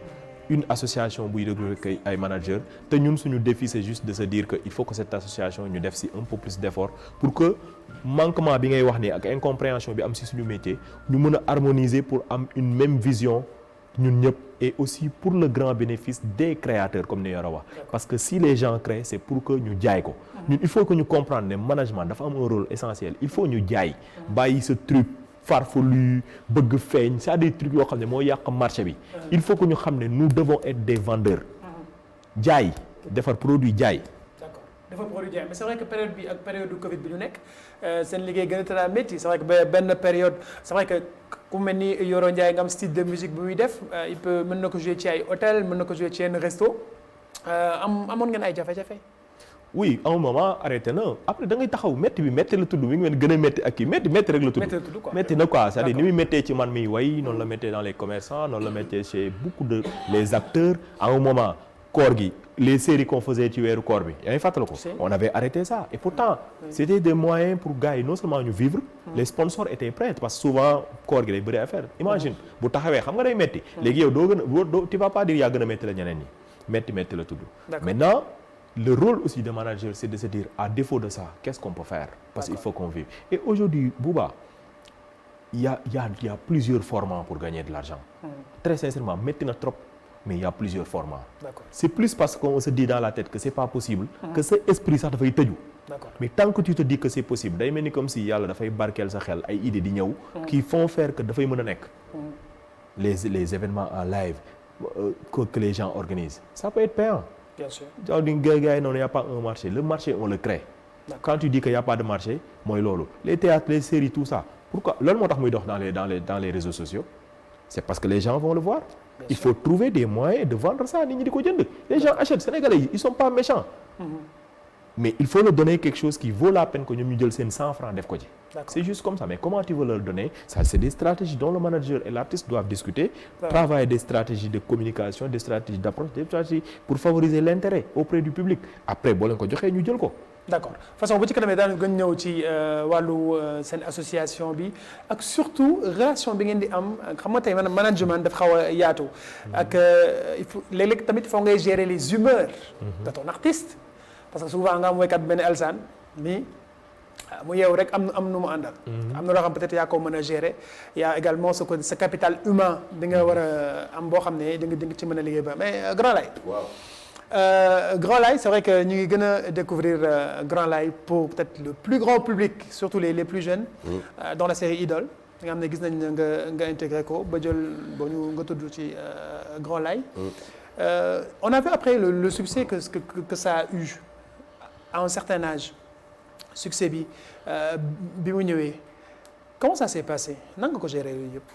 Speaker 2: une association buy regrouper ay managers te ñun suñu défi c'est juste de se dire que il faut que cette association ñu def si un peu plus d'effort pour que manquement bi ngay wax ni ak incompréhension bi am si suñu métier ñu mën a harmoniser pour am une même vision ñun ñëpp et aussi pour le grand bénéfice des créateurs comme ni Yoro wax parce que si les gens créent c'est pour que ñu jaay ko ñun il faut que ñu comprendre ne management dafa am un rôle essentiel il faut ñu jaay bàyyi ce truc farfelu bëgg feeñ c'est des trucs yoo xam ne moo yàq marché bi il faut que ñu xam ne nous devons être des vendeurs jaay defar produit jaay.
Speaker 1: D'accord defar produit jaay mais c'est vrai que période bi ak période du Covid bi ñu nekk seen liggéey gën a tëral métti c'est vrai que benn période c'est vrai que ku mel ni Yoro Ndiaye nga am style de musique bu muy def il peut mën na ko jouer ci ay hôtel mën na ko jouer ci yenn resto amoon ngeen ay jafe-jafe.
Speaker 2: oui à un moment arrêté na après da ngay taxaw métti bi métti la tudd mi ngi gën a métti ak kii métti rek la tudd métti na quoi c'est-à-dire ni muy méttee ci man miy way noonu la méttee dans les commerçants noonu la méttee chez beaucoup de les acteurs à un moment koor gi les séries qu'on faisait ci weeru koor bi yaa ngi fàttali ko on avait arrêté ça et pourtant c'était des moyens pour gars yi non seulement ñu vivre les sponsors étaient prêts parce que souvent koor gi day bëri affaire imagine bu taxawee xam nga day métti léegi yow doo tu vas pas dire yaa gën a métti la ñeneen ñi métti la tudd maintenant le rôle aussi de manager c'est de se dire à défaut de ça qu'est-ce qu'on peut faire parce qu'il faut qu'on vive et aujourd'hui Bouba il y a plusieurs formats pour gagner de l'argent très sincèrement métti na trop mais il y a plusieurs formats.
Speaker 1: D'accord.
Speaker 2: C'est plus parce qu'on se dit dans la tête que c'est pas possible que sa esprit sax dafay tëju.
Speaker 1: D'accord.
Speaker 2: Mais tant que tu te dis que c'est possible day mel ni comme si yàlla dafay barkeel sa xel ay idées di ñëw qui font faire que dafay mën a nekk les événements en live que les gens organisent ça peut être payant.
Speaker 1: Bien sûr.
Speaker 2: genre di gars yi noonu y a pas un marché le marché on le crée. Quand tu dis que y a pas de marché mooy loolu les théâtres les séries tout ça pourquoi loolu moo tax muy dox dans les réseaux sociaux c'est parce que les gens vont le voir.
Speaker 1: Bien
Speaker 2: il
Speaker 1: sûr.
Speaker 2: faut trouver des moyens de vendre ça nit ñi di ko jënd les gens achètent sénégalais yi ils sont pas méchants. Mais il faut leur donner quelque chose qui vaut la peine que ñoom ñu jël seen 100 francs def ko ci. C'est juste comme ça mais comment tu veux leur donner ça c'est des stratégies dont le manager et l'artiste doivent discuter. Travailler des stratégies de communication des stratégies d'approche des stratégies pour favoriser l'intérêt auprès du public après boo leen ko joxee ñu jël ko.
Speaker 1: D'accord façon bu ci kanamee daan gën ñëw ci wàllu seen association bi ak surtout relation bi ngeen di am xam nga tey maanaam management dafa xaw a yaatu. ak il faut léeg-léeg tamit il faut ngay gérer les humeurs de ton artiste. parce que souvent nga am woykat benn Elsane mi mu yeew rek am nu mu àndal. am na loo xam peut-être yaa ko mën a gérer y a également sa capital humain bi nga war a am boo xam ne di nga ci mën a liggéey ba mais Grand Laye.
Speaker 3: waaw.
Speaker 1: Grand Laye c'est vrai que ñu ngi gën a découvrir Grand Laye pour peut-être le plus grand public surtout les plus jeunes. Dans la série Idole nga xam ne gis nañ nga intégré ko ba jël boo ñu nga tudd ci Grand Laye. On a vu après le succès que ça a eu. À un certain âge succès bi mu ñëwee comment ça s'est passé nan nga ko gérer yooyu yëpp.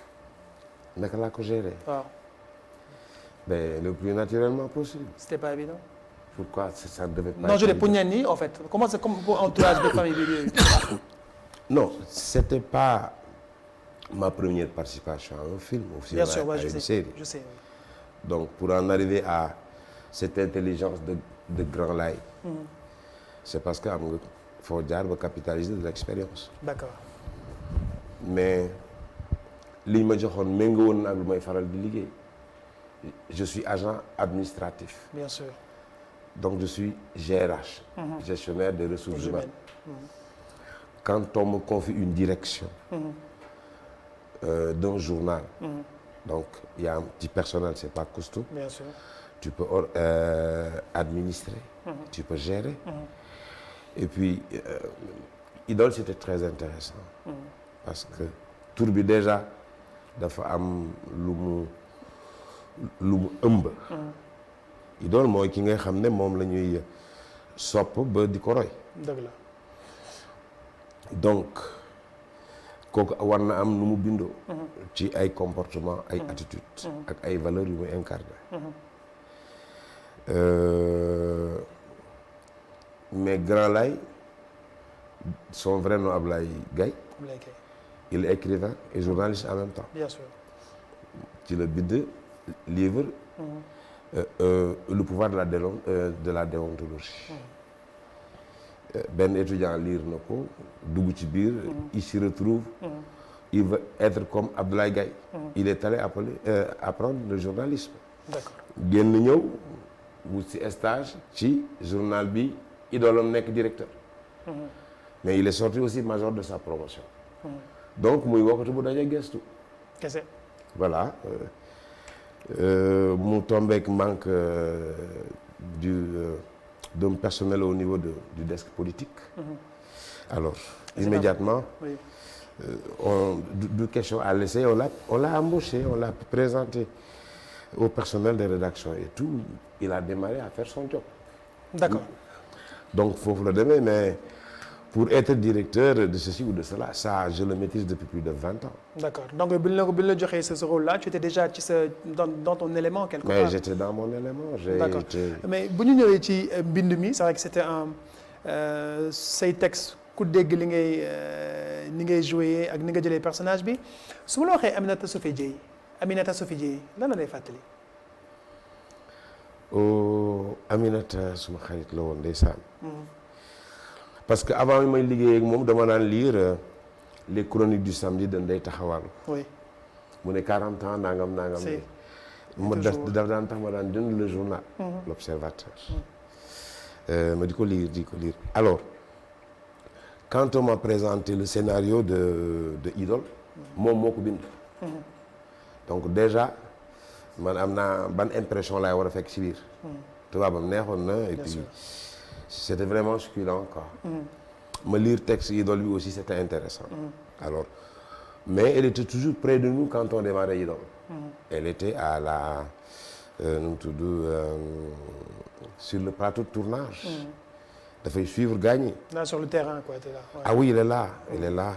Speaker 3: naka laa ko gérer.
Speaker 1: waaw.
Speaker 3: mais le plus naturellement possible.
Speaker 1: C'était pas évident.
Speaker 3: Pourquoi ça ne devait pas.
Speaker 1: non je dis pour ñenn ñi en fait comment c'est comme pour entourage de famille bi yooyu.
Speaker 3: non c'était pas ma première participation à un film. Aussi
Speaker 1: bien sûr
Speaker 3: à une série.
Speaker 1: je sais.
Speaker 3: Donc pour en arriver à cette intelligence de Grand Laye. C'est parce que am nga foo jaar ba capitaliser de l'expérience.
Speaker 1: D'accord.
Speaker 3: mais li ma joxoon méngoo woon ak lu may faral di liggéey je suis agent administratif.
Speaker 1: Bien sûr.
Speaker 3: Donc je suis GRH. Gestionnaire des ressources humaines. Quand on me confie une direction d'un journal, donc il y a un petit personnel, c'est pas costaud.
Speaker 1: Bien sûr.
Speaker 3: Tu peux administrer, tu peux gérer. Et puis, Idole, c'était très intéressant. Parce que tur bi déjà dafa am lu mu ëmb. Idole mooy ki nga xam ne moom la ñuy sopp ba di ko roy.
Speaker 1: dëgg la.
Speaker 3: Donc kooku war na am nu mu bindoo. ci ay comportement ay attitudes. ak ay valeurs yu muy incarné. Mais Grand Laye son vrai nom Ablaye Gaye. Il est écrivain et journaliste en même temps.
Speaker 1: Bien sûr.
Speaker 3: ci la bind livre. Le pouvoir de la déontologie. benn étudiant lire na ko dugg ci biir. il s'y retrouve. il veut être comme Abdoulaye Gaye. il est allé apprendre le journalisme.
Speaker 1: D'accord.
Speaker 3: génn ñëw wut ci stage ci journal bi idolam nekk directeur. mais il est sorti aussi major de sa promotion. donc muy wokkatu bu daje gestu.
Speaker 1: kese.
Speaker 3: Voilà. Mu tombeek manque d'un personnel au niveau du desk politique. Alors, immédiatement,
Speaker 1: Oui.
Speaker 3: de question à laisser, on l'a embauché, on l'a présenté au personnel de rédaction et tout. Il a démarré à faire son job.
Speaker 1: D'accord.
Speaker 3: Donc, il faut le donner, mais pour être directeur de ceci ou de cela, ça, je le maîtrise depuis plus de 20 ans. D'accord.
Speaker 1: Donc, bi la joxee ce rôle-là, tu étais déjà dans ton élément quelque part.
Speaker 3: Mais j'étais dans mon élément.
Speaker 1: D'accord. Mais bu ñu ñëwee ci mbind mi, c'est vrai que c'était say texte ku dégg li ngay joué ak ni nga jëlee personnage bi su ma la waxee Aminata Sophie Dieye lan la lay fàttali.
Speaker 3: Aminata suma xarit la woon ndeysaan. Parce que avant may liggéey ak moom dama daan lire les chroniques du samedi de Ndeye Taxawal.
Speaker 1: Oui.
Speaker 3: mu ne 40 ans nangam. ma daf daan tax ma daan jënd le journal. L'Observateur. ma di ko lire. Alors quand on m'a présenté le scénario de Idole moom moo ko bind. Donc déjà man am naa ban impression laay war a fekk ci biir. tubaabam neexoon na et puis c'était vraiment succulent quoi. ma lire texte Idole bi aussi c'était intéressant. Alors mais elle était toujours près de nous quand on démarrait Idole. Elle était à la nu mu tudd sur le plateau de tournage. dafay suivre gaañ.
Speaker 1: là sur le terrain quoi t'es là. Ouais.
Speaker 3: Ah oui il est là il est là.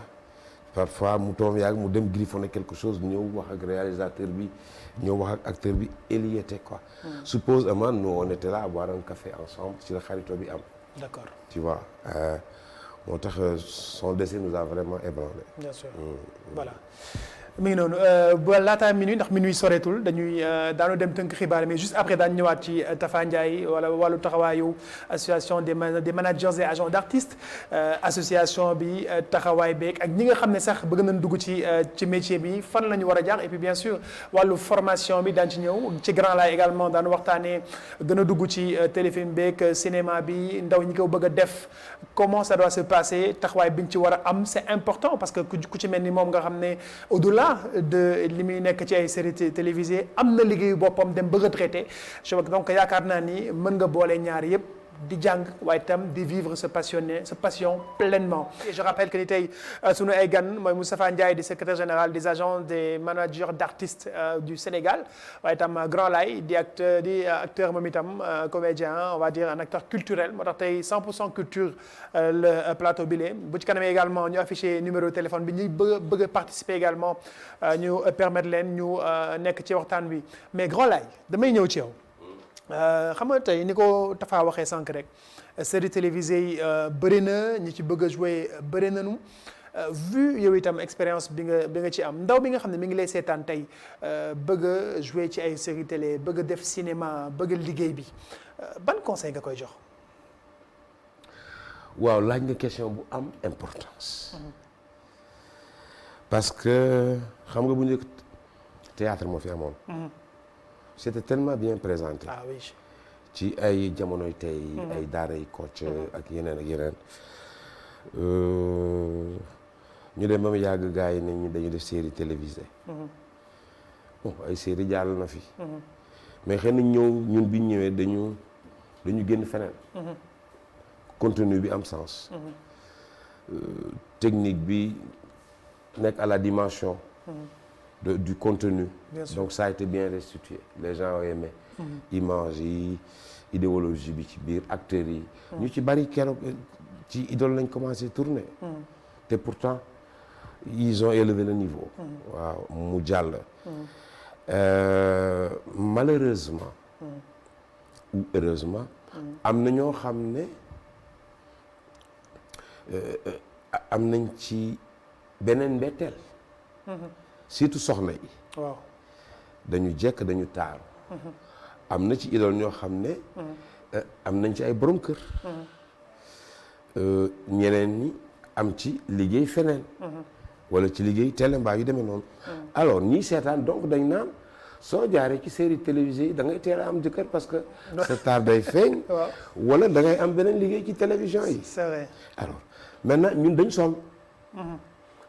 Speaker 3: parfois mu toom yàgg mu dem griffonner quelque chose ñëw wax ak réalisateur bi ñëw wax ak acteur bi il y était quoi. Supposément nous on était là à boire un café ensemble ci la xarito bi am.
Speaker 1: D'accord.
Speaker 3: Tu vois moo tax son décès nous a vraiment ébranlé.
Speaker 1: Bien sûr. Voilà. mi ngi noonu ba laataa minuit ndax minuit soreetul dañuy daanu dem tënk xibaar mais juste après daañu ñëwaat ci Tafa Ndiaye wala wàllu taxawaayu association des managers et agents d'artistes association bi taxawaay beeg ak ñi nga xam ne sax bëgg nañ dugg ci métier bi fan la ñu war a jaar et puis bien sûr wàllu formation bi daan ci ñëw ci Grand Laye également daanu waxtaanee gën a dugg ci téléfilm beeg cinéma bi ndaw ñi ko bëgg a def comment ça doit se passer taxawaay bi ñu ci war a am c'est important parce que ku ci mel ni moom nga xam ne au-delà de li muy nekk ci ay séries télévisées am na liggéeyu boppam dem ba retraité donc yaakaar naa ni mën nga boole ñaar yëpp di jàng waaye itam di vivre sa passion pleinement. Et je rappelle que ni tey sunu ay gan mooy Moustapha Ndiaye di secrétaire général des agents des managers d'artistes du Sénégal waaye itam Grand Laye di acteur moom itam comédien on va dire un acteur culturel moo tax tey 100% culture le plateau bi bu ci kanamee également ñu affiché numéro de téléphone bi ñuy bëgg a participer également ñu permettre leen ñu nekk ci waxtaan wi mais Grand Laye damay ñëw ci yow. xam nga tey ni ko Tafa waxee sànq rek série télévisée yi bëri na ñi ci bëgg a jouer bëri nañu vu yow itam expérience bi nga ci am ndaw bi nga xam ne mi ngi lay seetaan tey bëgg a jouer ci ay série télé bëgg a def cinéma bëgg a liggéey bi ban conseil nga koy jox.
Speaker 3: waaw laaj nga question bu am importance. parce que xam nga bu njëkk théâtre moo fi amoon. C'était tellement bien présenté.
Speaker 1: Ah oui.
Speaker 3: ci ay jamonoy tey. ay daaray Kocc ak yeneen ak yeneen. ñu dem ba mu yàgg gars yi ne ñu dañu def série télévisée. bon ay série jàll na fi. mais xëy na ñun bi ñu ñëwee dañu génn feneen. contenu bi am sens. technique bi nekk à la dimension. du contenu. Donc ça a été bien restitué les gens ont aimé. image yi idéologie bi ci biir acteurs yi. ñu ci bari keroog ci Idole lañ commencé tourner. te pourtant ils ont élevé le niveau. waaw mu jàll. malheureusement. ou heureusement. am na ñoo xam ne am nañ ci beneen mbetteel. surtout soxna yi.
Speaker 1: waaw
Speaker 3: dañu jekk dañu taaru. am na ci Idole ñoo xam ne. am nañ ci ay borom kër. ñeneen ñi am ci liggéey feneen. wala ci liggéey télé mbaa yu demee noonu. alors ñii seetaan donc dañ naan soo jaaree ci série télévisée yi da ngay teel a am jëkkër parce que. sa taar day feeñ. wala da ngay am beneen liggéey ci télévision yi.
Speaker 1: c'est vrai.
Speaker 3: alors maintenant ñun dañ sonn.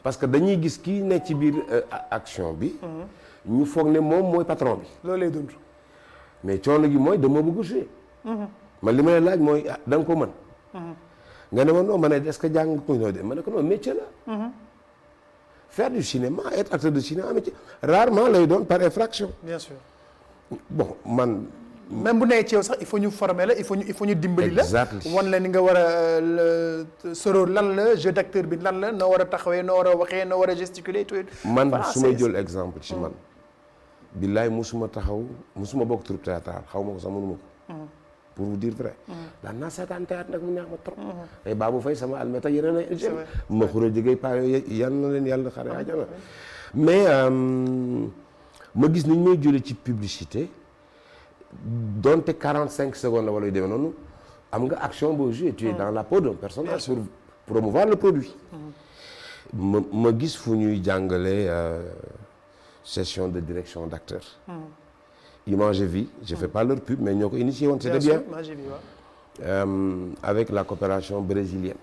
Speaker 3: parce que dañuy gis kii nekk ci biir action bi. ñu foog ne moom mooy patron bi.
Speaker 1: loolu lay dund.
Speaker 3: mais coono gi mooy dama bëgg jouer. man li may laaj mooy da nga ko mën. nga ne ma non ma ne est-ce que jàng ko ñëw de ma ne ko non métier la. faire du cinéma être acteur de cinéma métier rarement lay doon par effraction.
Speaker 1: bien sûr.
Speaker 3: bon man.
Speaker 1: même bu nee ci yow sax il faut ñu former la il faut ñu dimbali la.
Speaker 3: exactement
Speaker 1: wan la ni nga war a soro lan la jeu d'acteur bi lan la noo war a taxawee noo war a waxee noo war a gesticuler tout.
Speaker 3: man su may jël exemple ci man. billaay musuma bokk troupe théâtrale xaw ma ko sax mënuma ko. pour vous dire vrai. daan naa seetaan théâtre nag mu neex ma trop. ay Babou Faye sama almeta yeneen ay. c'est vrai ma xura jigéey paa yooyu yal na leen yàlla xare àjjana. mais ma gis ni ñu may jëlee ci publicité donte 45 secondes la wala yu demee noonu am nga action boo joué. tu es dans la peau d'un personnage pour promouvoir le produit. ma gis fu ñuy jàngale. session de direction d'acteur. Image Vie, je fais pas leur pub mais ñoo ko initié woon c'était bien. Avec la coopération brésilienne.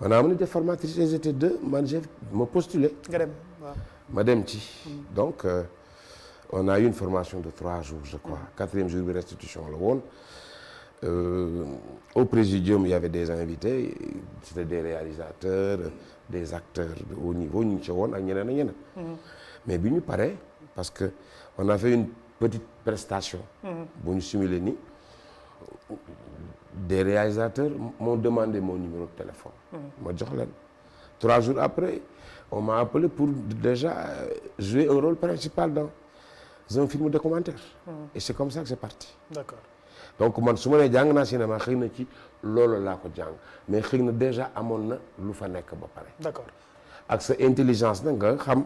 Speaker 3: on a amené des formatrices elles étaient deux man ma postulé.
Speaker 1: nga dem waaw.
Speaker 3: ma dem ci. donc on a eu une formation de 3 jours je crois. 4e jour bi restitution la woon. Au présidium il y avait des invités c'était des réalisateurs des acteurs de haut niveau ñu ngi ci woon ak ñeneen ak ñeneen. mais bi ñu paree parce que on a fait une petite prestation. bu ñu simulé ni des réalisateurs m'ont demandé mon numéro de téléphone. ma jox leen 3 jours après on m'a appelé pour déjà jouer un rôle principal dans un film documentaire. et c'est comme ça que c'est parti.
Speaker 1: D'accord.
Speaker 3: donc man su ma nee jàng naa cinéma xëy na ci loolu laa ko jàng mais xëy na déjà amoon na lu fa nekk ba pare.
Speaker 1: D'accord.
Speaker 3: ak sa intelligence nag nga xam.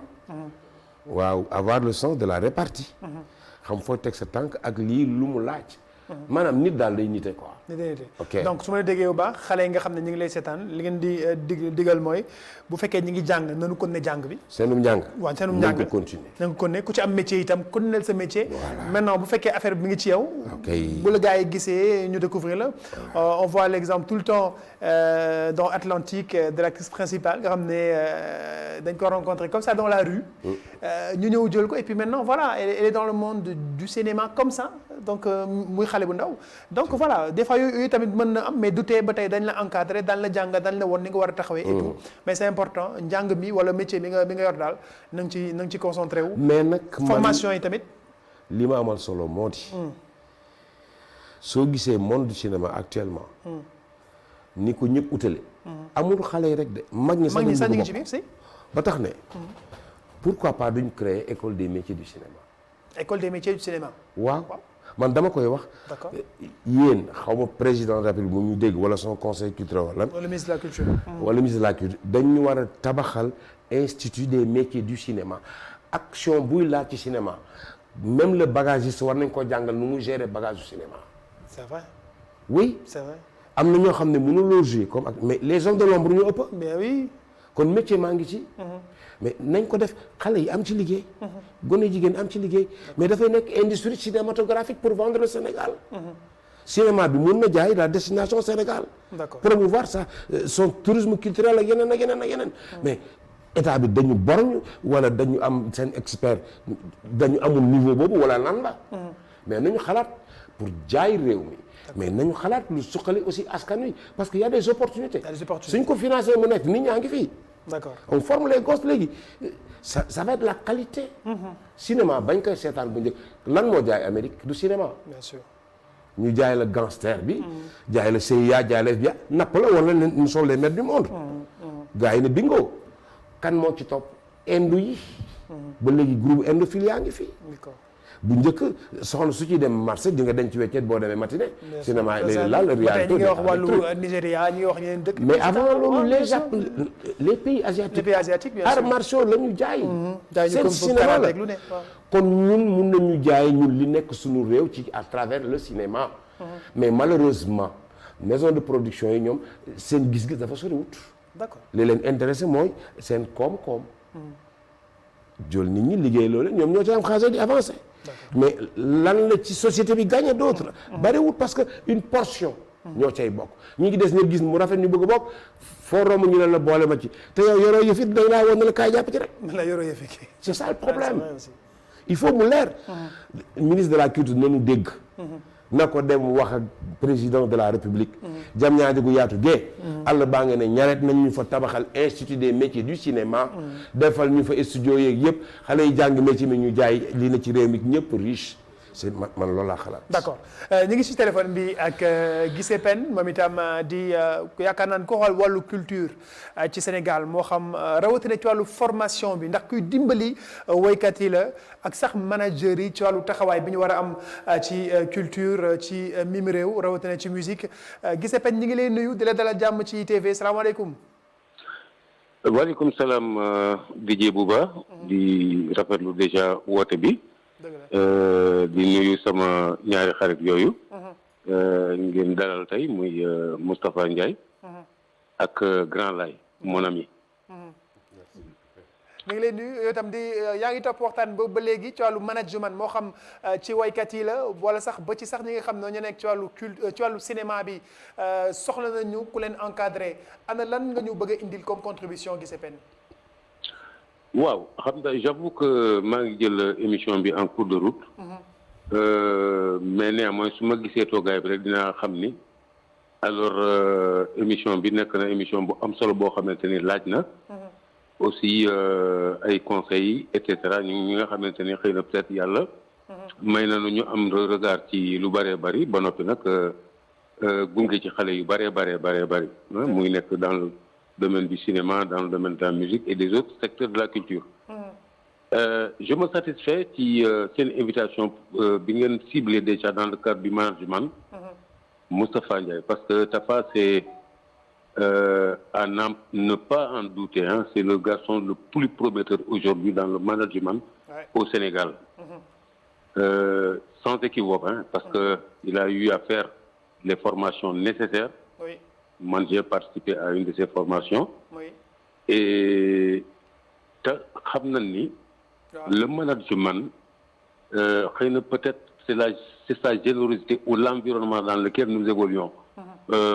Speaker 3: waaw avoir le sens de la répartie. xam foo teg sa tànk ak lii lu mu laaj. maanaam nit daal day nite quoi. ok
Speaker 1: donc su ma la déggee bu baax xale yi nga xam ne ñu ngi lay seetaan li ngeen di digal mooy bu fekkee ñi ngi jàng nanu kon ne jàng bi.
Speaker 3: seenum njàng.
Speaker 1: waaw seenum njàng
Speaker 3: nañ ko continuer.
Speaker 1: na nga ko ne ku ci am métier itam continuer sa métier.
Speaker 3: Voilà.
Speaker 1: maintenant bu fekkee affaire bi mi ngi ci yow.
Speaker 3: ok
Speaker 1: bu la gars yi gisee ñu découvrir la. on voit l'exemple tout le temps dans Atlantique de l'actrice principale nga xam ne dañ ko rencontrer comme ça dans la rue. ñu ñëw jël ko et puis maintenant voilà elle est dans le monde du cinéma comme ça donc muy xale bu ndaw donc voilà des fois yooyu tamit mën na am mais du tee ba tey dañ la encadrer dañ la jàng dañ la won ni nga war a taxawee. et tout mais c'est important njàng mi wala métier bi nga yor daal na nga ci concentré wu.
Speaker 3: mais nag
Speaker 1: formation yi tamit.
Speaker 3: li ma amal solo moo di. soo gisee monde du cinéma actuellement. ni ko ñëpp utale. amul xale yi rek de mag ñi sax ñu ngi ci biir si. ba tax ne. pourquoi pas duñ créer école des métiers du cinéma.
Speaker 1: école des métiers du cinéma.
Speaker 3: waaw man dama koy wax.
Speaker 1: d'accord
Speaker 3: yéen xaw ma président de la République bu ñu dégg wala son conseil culturel wala.
Speaker 1: wala ministre de la culture.
Speaker 3: wala ministre de la culture dañu war a tabaxal institut des métiers du cinéma action buy laaj ci cinéma même le bagagiste war nañ ko jàngal nu mu gérer bagage du cinéma.
Speaker 1: c'est vrai.
Speaker 3: oui
Speaker 1: c'est vrai.
Speaker 3: am na ñoo xam ne mënuloo jouer comme ak mais les hommes de l'ombre ñu ëpp.
Speaker 1: mais oui.
Speaker 3: kon métier maa ngi ci. mais nañ ko def xale yi am ci liggéey. gone jigéen am ci liggéey. mais dafay nekk industrie cinématographique pour vendre le Sénégal. cinéma bi mun na jaay la destination Sénégal.
Speaker 1: d'accord
Speaker 3: promouvoir ça son tourisme culturel ak yeneen ak yeneen ak yeneen. mais état bi dañu borñ wala dañu am seen expert dañu amul niveau boobu wala lan la. mais nañu xalaat pour jaay réew mi. mais nañu xalaat lu suqali aussi askan wi parce que y a des opportunités. suñ ko financé mu nekk nit ñaa ngi fii.
Speaker 1: d'accord
Speaker 3: on forme les gosses léegi ça va être la qualité. cinéma bañ koy seetaan bu njëkk lan moo jaay Amérique du cinéma.
Speaker 1: bien sûr.
Speaker 3: ñu jaay la gangster bi. jaay la CIA jaay la FBI napp la wala nous sommes les maîtres du monde. gars yi ne bingo kan moo ci topp indo yi. ba léegi groupe indophile yaa ngi fii. bu njëkk soxna su ciy dem marché di nga denc weccet boo demee matinée. cinéma léegi laal réalité.
Speaker 1: ñi ngi wax wàllu Nigéria ñi ngi wax ñeneen dëkk.
Speaker 3: mais avant loolu les pays asiatiques.
Speaker 1: les pays asiatiques bien sûr
Speaker 3: arts martiaux la ñu jaay.
Speaker 1: seen
Speaker 3: cinéma la kon ñun mun nañu jaay ñun li nekk suñu réew ci à travers le cinéma. mais malheureusement maison de production yi ñoom seen gis-gis dafa soriwut.
Speaker 1: d'accord
Speaker 3: li leen intéressé mooy seen koom-koom. jël nit ñi liggéey loolu ñoom ñoo ci am xaalis di avancé. mais lan la ci société bi gagné d'autres. bariwut parce que une portion. ñoo cay bokk ñi ngi des ñëpp gis mu rafet ñu bëgg a bokk foo romb ñu leen la boole ma ci te yow yoroo yëf it dañ laa woon ne la kaay jàpp ci rek.
Speaker 1: la yoroo yëf it.
Speaker 3: c'est ça le problème. il faut mu leer. ministre de la culture nañu dégg. na ko dem wax ak président de la république. jam ñaajo gu yaatu gee. àll baa nga ne ñaret nañ ñu fa tabaxal institut des métiers du cinéma. defal ñu fa studio yeeg yëpp xale yi jàng métier mi ñu jaay lii na ci réew mi ñëpp riche. c'est man loolu laa xalaat.
Speaker 1: d'accord ñu ngi ci téléphone bi ak Guissé Péne moom itam di yaakaar naan ko xool wàllu culture ci Sénégal moo xam rawatina ci wàllu formation bi ndax kuy dimbali woykat yi la ak sax manager yi ci wàllu taxawaay bi ñu war a am ci culture ci mim réew rawatina ci musique Guissé Péne ñu ngi lay nuyu di la dalal jàmm ci ITV salaamaaleykum.
Speaker 5: waaleykum salaam DJ Bouba di rafetlu déjà woote bi. di nuyu sama ñaari xarit yooyu ngeen dalal tey muy Moustapha Ndiaye ak Grand Lay mon ami.
Speaker 1: mi ngi lay nuyu yow itam di yaa ngi topp waxtaan boobu ba léegi ci wàllu management moo xam ci waykat yi la wala sax ba ci sax ñi nga xam ne ñu nekk ci wàllu ci wàllu cinéma bi soxla nañu ku leen encadrer ana lan nga ñu bëgg a indil comme contribution Guissé Péne.
Speaker 5: waaw xam nga j'avoue que maa ngi jël émission bi en cours de route. Mais néanmoins su ma gisee toogaay bi rek dinaa xam ni alors émission bi nekk na émission bu am solo boo xamante ni laaj na. aussi ay conseils et cetera ñi nga xamante ni xëy na peut-être yàlla. may na ñu am regard ci lu bëree bëri ba noppi nag gunge ci xale yu bëree bëri. mu ngi nekk dans le domaine du cinéma, dans le domaine de la musique et des autres secteurs de la culture. Je me satisfais ci seen invitation bi ngeen ciblé déjà dans le cadre du management. Moustapha Ndiaye parce que Tafa c'est à ne pas en douter c'est le garçon le plus prometteur aujourd'hui dans le management au Sénégal. Sans équivoque parce que il a eu à faire les formations nécessaires. Oui. Moi j'ai participé à une de ces formations. Oui. Et te xam na ni le management xëy na peut-être c'est sa générosité ou l'environnement dans lequel nous évoluons.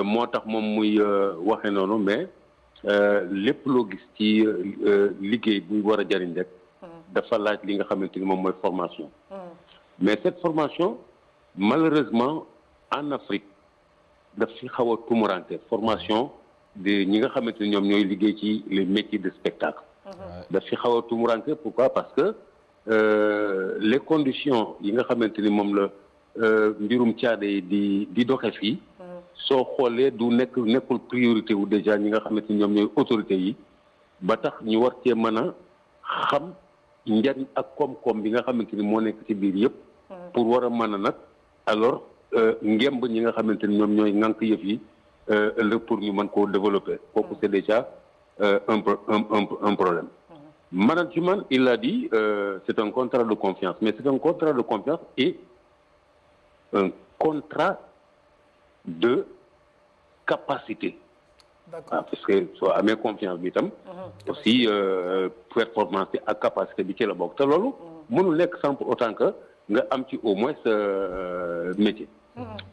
Speaker 5: moo tax moom muy waxe noonu mais lépp loo gis ci liggéey buy war a jariñ rek dafa laaj li nga xamante ni moom mooy formation. Mais cette formation malheureusement en Afrique daf fi xaw a tumuranke formation de ñi nga xamante ni ñoom ñooy liggéey ci les métiers de spectacle. daf fi xaw a tumuranke pourquoi parce que les conditions yi nga xamante ni moom la mbirum caada yi di doxe fii soo xoolee du nekkul priorité wu déjà ñi nga xamante ni ñoom ñooy autorités yi ba tax ñu war cee mën a xam njariñ ak koom-koom bi nga xamante ni moo nekk ci biir yëpp pour war a mën a nag alors ngemb ñi nga xamante ni ñoom ñooy ŋànk yëf yi ëllëg pour ñu mën koo développer kooku c'est déjà un problème. Management, il l'a dit, c'est un contrat de confiance, mais c'est un contrat de confiance et un contrat de capacité. D'accord. Parce que soit amee confiance bi tam aussi performance bi ak capacité bi ci la bokk te loolu mënul nekk sans pour autant que nga am ci au moins métier.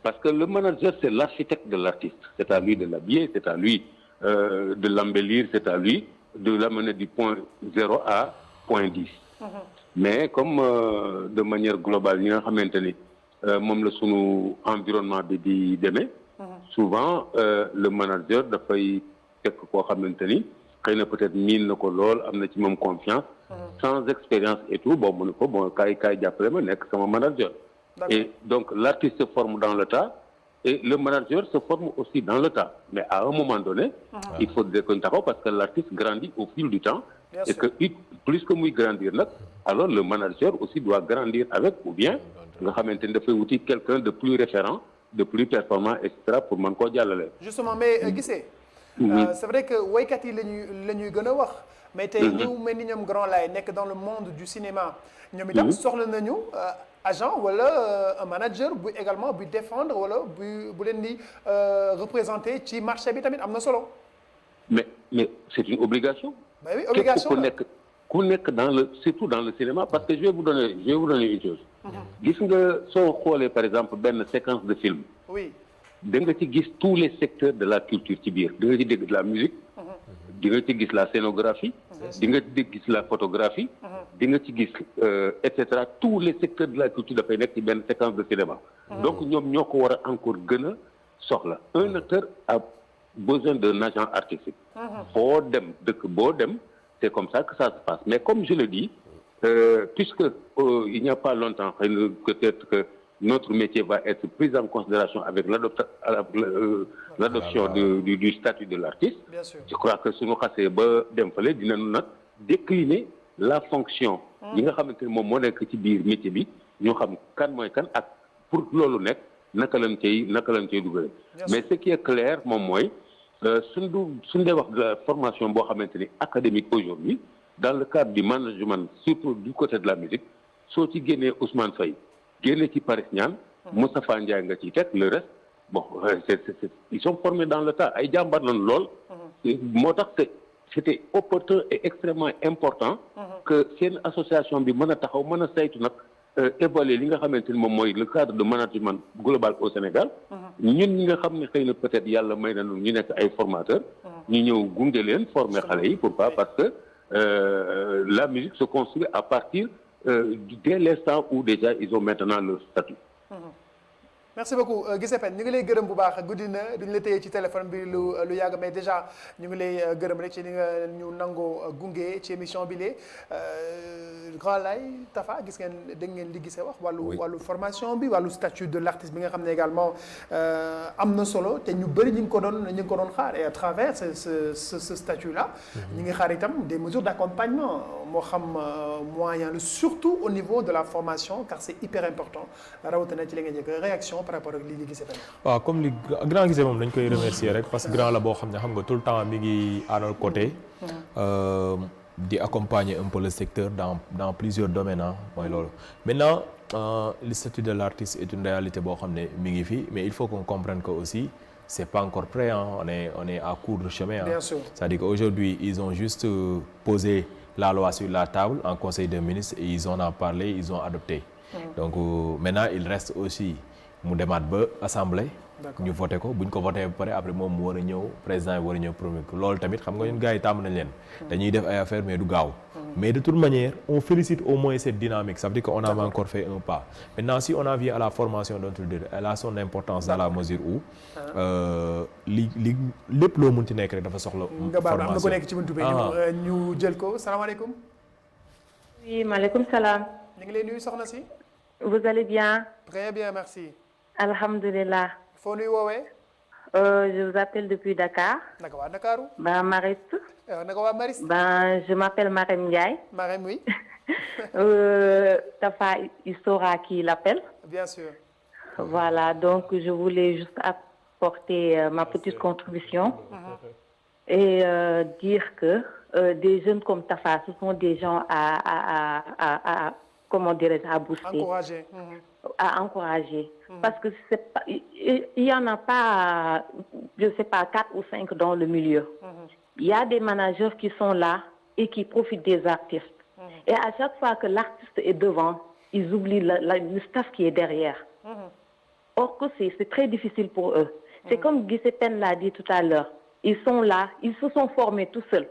Speaker 5: Parce que le manager c'est l'architecte de l'artiste, c'est à lui de l'habiller, c'est à lui de l'embellir, c'est à lui de l'amener du point 0 à point 10. Mais comme de manière globale ñi nga xamante ni moom la sunu environnement bi di demee souvent le manager dafay fekk koo xamante ni xëy na peut-être miin na ko lool am na ci moom confiance sans expérience et tout bon mu ne ko bon kaay jàppale ma nekk sama manager. Et donc l'artiste se forme dans le tas et le manager se forme aussi dans le tas. Mais à un moment donné, il faut dire qu'on taxaw parce que l'artiste grandit au fil du temps. Bien et sûr. Que plus que muy grandir nag, alors le manager aussi doit grandir avec ou bien nga xamante ni dafay wuti quelqu'un de plus référent, de plus performant, et cetera pour mën koo jàllale.
Speaker 1: Justement mais gisee. C'est vrai que waykat yi la ñuy gën a wax. Mais tey ñu mel ni ñoom Grand Laye nekk dans le monde du cinéma. ñoom itam soxla nañu agent wala un manager bu également bu défendre wala bu leen di représenter ci marché bi tamit am na solo.
Speaker 5: Mais c'est une obligation.
Speaker 1: Ben oui, obligation
Speaker 5: ku nekk dans le surtout dans le cinéma parce que je vais vous donner une chose. gis nga soo xoolee par exemple benn séquence de film.
Speaker 1: Oui.
Speaker 5: da nga ci gis tous les secteurs de la culture ci biir da nga ci dégg de la musique. di nga ci gis la scénographie. di nga ci gis la photographie. di nga ci gis et cetera tous les secteurs de la culture dafay nekk ci benn séquence de cinéma. donc ñoom ñoo ko war a encore gën a soxla. Un acteur a besoin d'un agent artistique. foo dem dëkk boo dem c'est comme ça que ça se passe mais comme je le dis puisque il n'y a pas longtemps peut-être que notre métier va être pris en considération avec l'adoption du statut de l'artiste.
Speaker 1: Bien sûr.
Speaker 5: Je crois que suñu xasee ba dem fale dinañu nag décliner la fonction yi nga xamante ni moom moo nekk ci biir métier bi ñu xam kan mooy kan ak pour loolu nekk naka lañ cay dugale mais ce qui est clair moom mooy suñ dee wax de la formation boo xamante ni académique aujourd'hui dans le cadre du management surtout du côté de la musique soo ci génnee Ousmane Faye génne ci Paris Niane Moustapha Ndiaye nga ciy teg le reste bon ils sont formés dans le tas ay jàmbar lañu lool moo tax c'était opportun et extrêmement important que seen association bi mën a taxaw mën a saytu nag évaluer li nga xamante ni moom mooy le cadre de management global au Sénégal ñun ñi nga xam ne xëy na peut-être yàlla may na ñu nekk ay formateurs ñu ñëw gunge leen former xale yi pourquoi parce que la musique se construit à partir dès l'instant où déjà ils ont maintenant leur statut.
Speaker 1: merci beaucoup Guissé Pène ñu ngi lay gërëm bu baax guddi na duñu la téye ci téléphone bi lu yàgg mais déjà ñu ngi lay gërëm rek ci ni nga ñu nangoo gunge ci émission bi lee Grand Laye Tafa gis ngeen dégg ngeen li Guissé wax wàllu formation bi wàllu statut de l'artiste bi nga xam ne également am na solo te ñu bëri ñu ngi ko doon xaar et à travers ce statut là ñu ngi xaar itam des mesures d'accompagnement moo xam moyen surtout au niveau de la formation car c'est hyper important rawatina ci li nga njëkk réaction par rapport ak lii Guissé Pène.
Speaker 2: waaw comme li grand Guissé moom dañ koy remercier rek parce que grand la boo xam ne xam nga tout le temps mi ngi à notre côté. di accompagner un peu le secteur dans plusieurs domaines mooy loolu. maintenant le statut de l'artiste est une réalité boo xam ne mi ngi fi mais il faut qu'on comprenne que aussi c'est pas encore prêt on est à court de chemin.
Speaker 1: Bien sûr.
Speaker 2: C'est-à-dire qu'aujourd'hui ils ont juste posé la loi sur la table en conseil des ministres et ils en ont parlé ils ont adopté. Donc maintenant il reste aussi mu demaat ba assemblée. ñu voté ko bu ñu ko voté ba pare après moom mu war a ñëw président yi war a ñëw premier loolu tamit xam nga ñun gars yi tàmm nañ leen. dañuy def ay affaires mais du gaaw. mais de toute manière on félicite au moins cette dynamique ça veut dire qu'on a encore fait un pas. maintenant si on en vient à la formation dont tu dis elle a son importance dans la mesure où. li lépp loo munti nekk rek dafa soxla. formation
Speaker 1: am na ko nekk ci buntu bi ñu jël ko salaamaaleykum.
Speaker 6: oui maaleykum salaam.
Speaker 1: ñu ngi lay nuyu soxna si.
Speaker 6: vous allez bien.
Speaker 1: très bien merci.
Speaker 6: alhamdulilah.
Speaker 1: foo nuy woowee.
Speaker 6: je vous appelle depuis Dakar.
Speaker 1: naka waa Dakaru.
Speaker 6: Mariste.
Speaker 1: naka waa Mariste.
Speaker 6: je m'appelle Marème Ndiaye.
Speaker 1: Marème oui.
Speaker 6: Tafa il saura qui l'appelle.
Speaker 1: bien sûr.
Speaker 6: voilà donc je voulais juste apporter ma petite contribution. et dire que des jeunes comme Tafa ce sont des gens à comment dirais-je à booster.
Speaker 1: encourager.
Speaker 6: À encourager. Parce que c'est pas, il y en a pas, je sais pas, 4 ou 5 dans le milieu. Il y a des managers qui sont là et qui profitent des artistes. Et à chaque fois que l'artiste est devant, ils oublient le staff qui est derrière. Or que c'est très difficile pour eux. C'est comme Guissé Pène l'a dit tout à l'heure. Ils sont là, ils se sont formés tout seuls.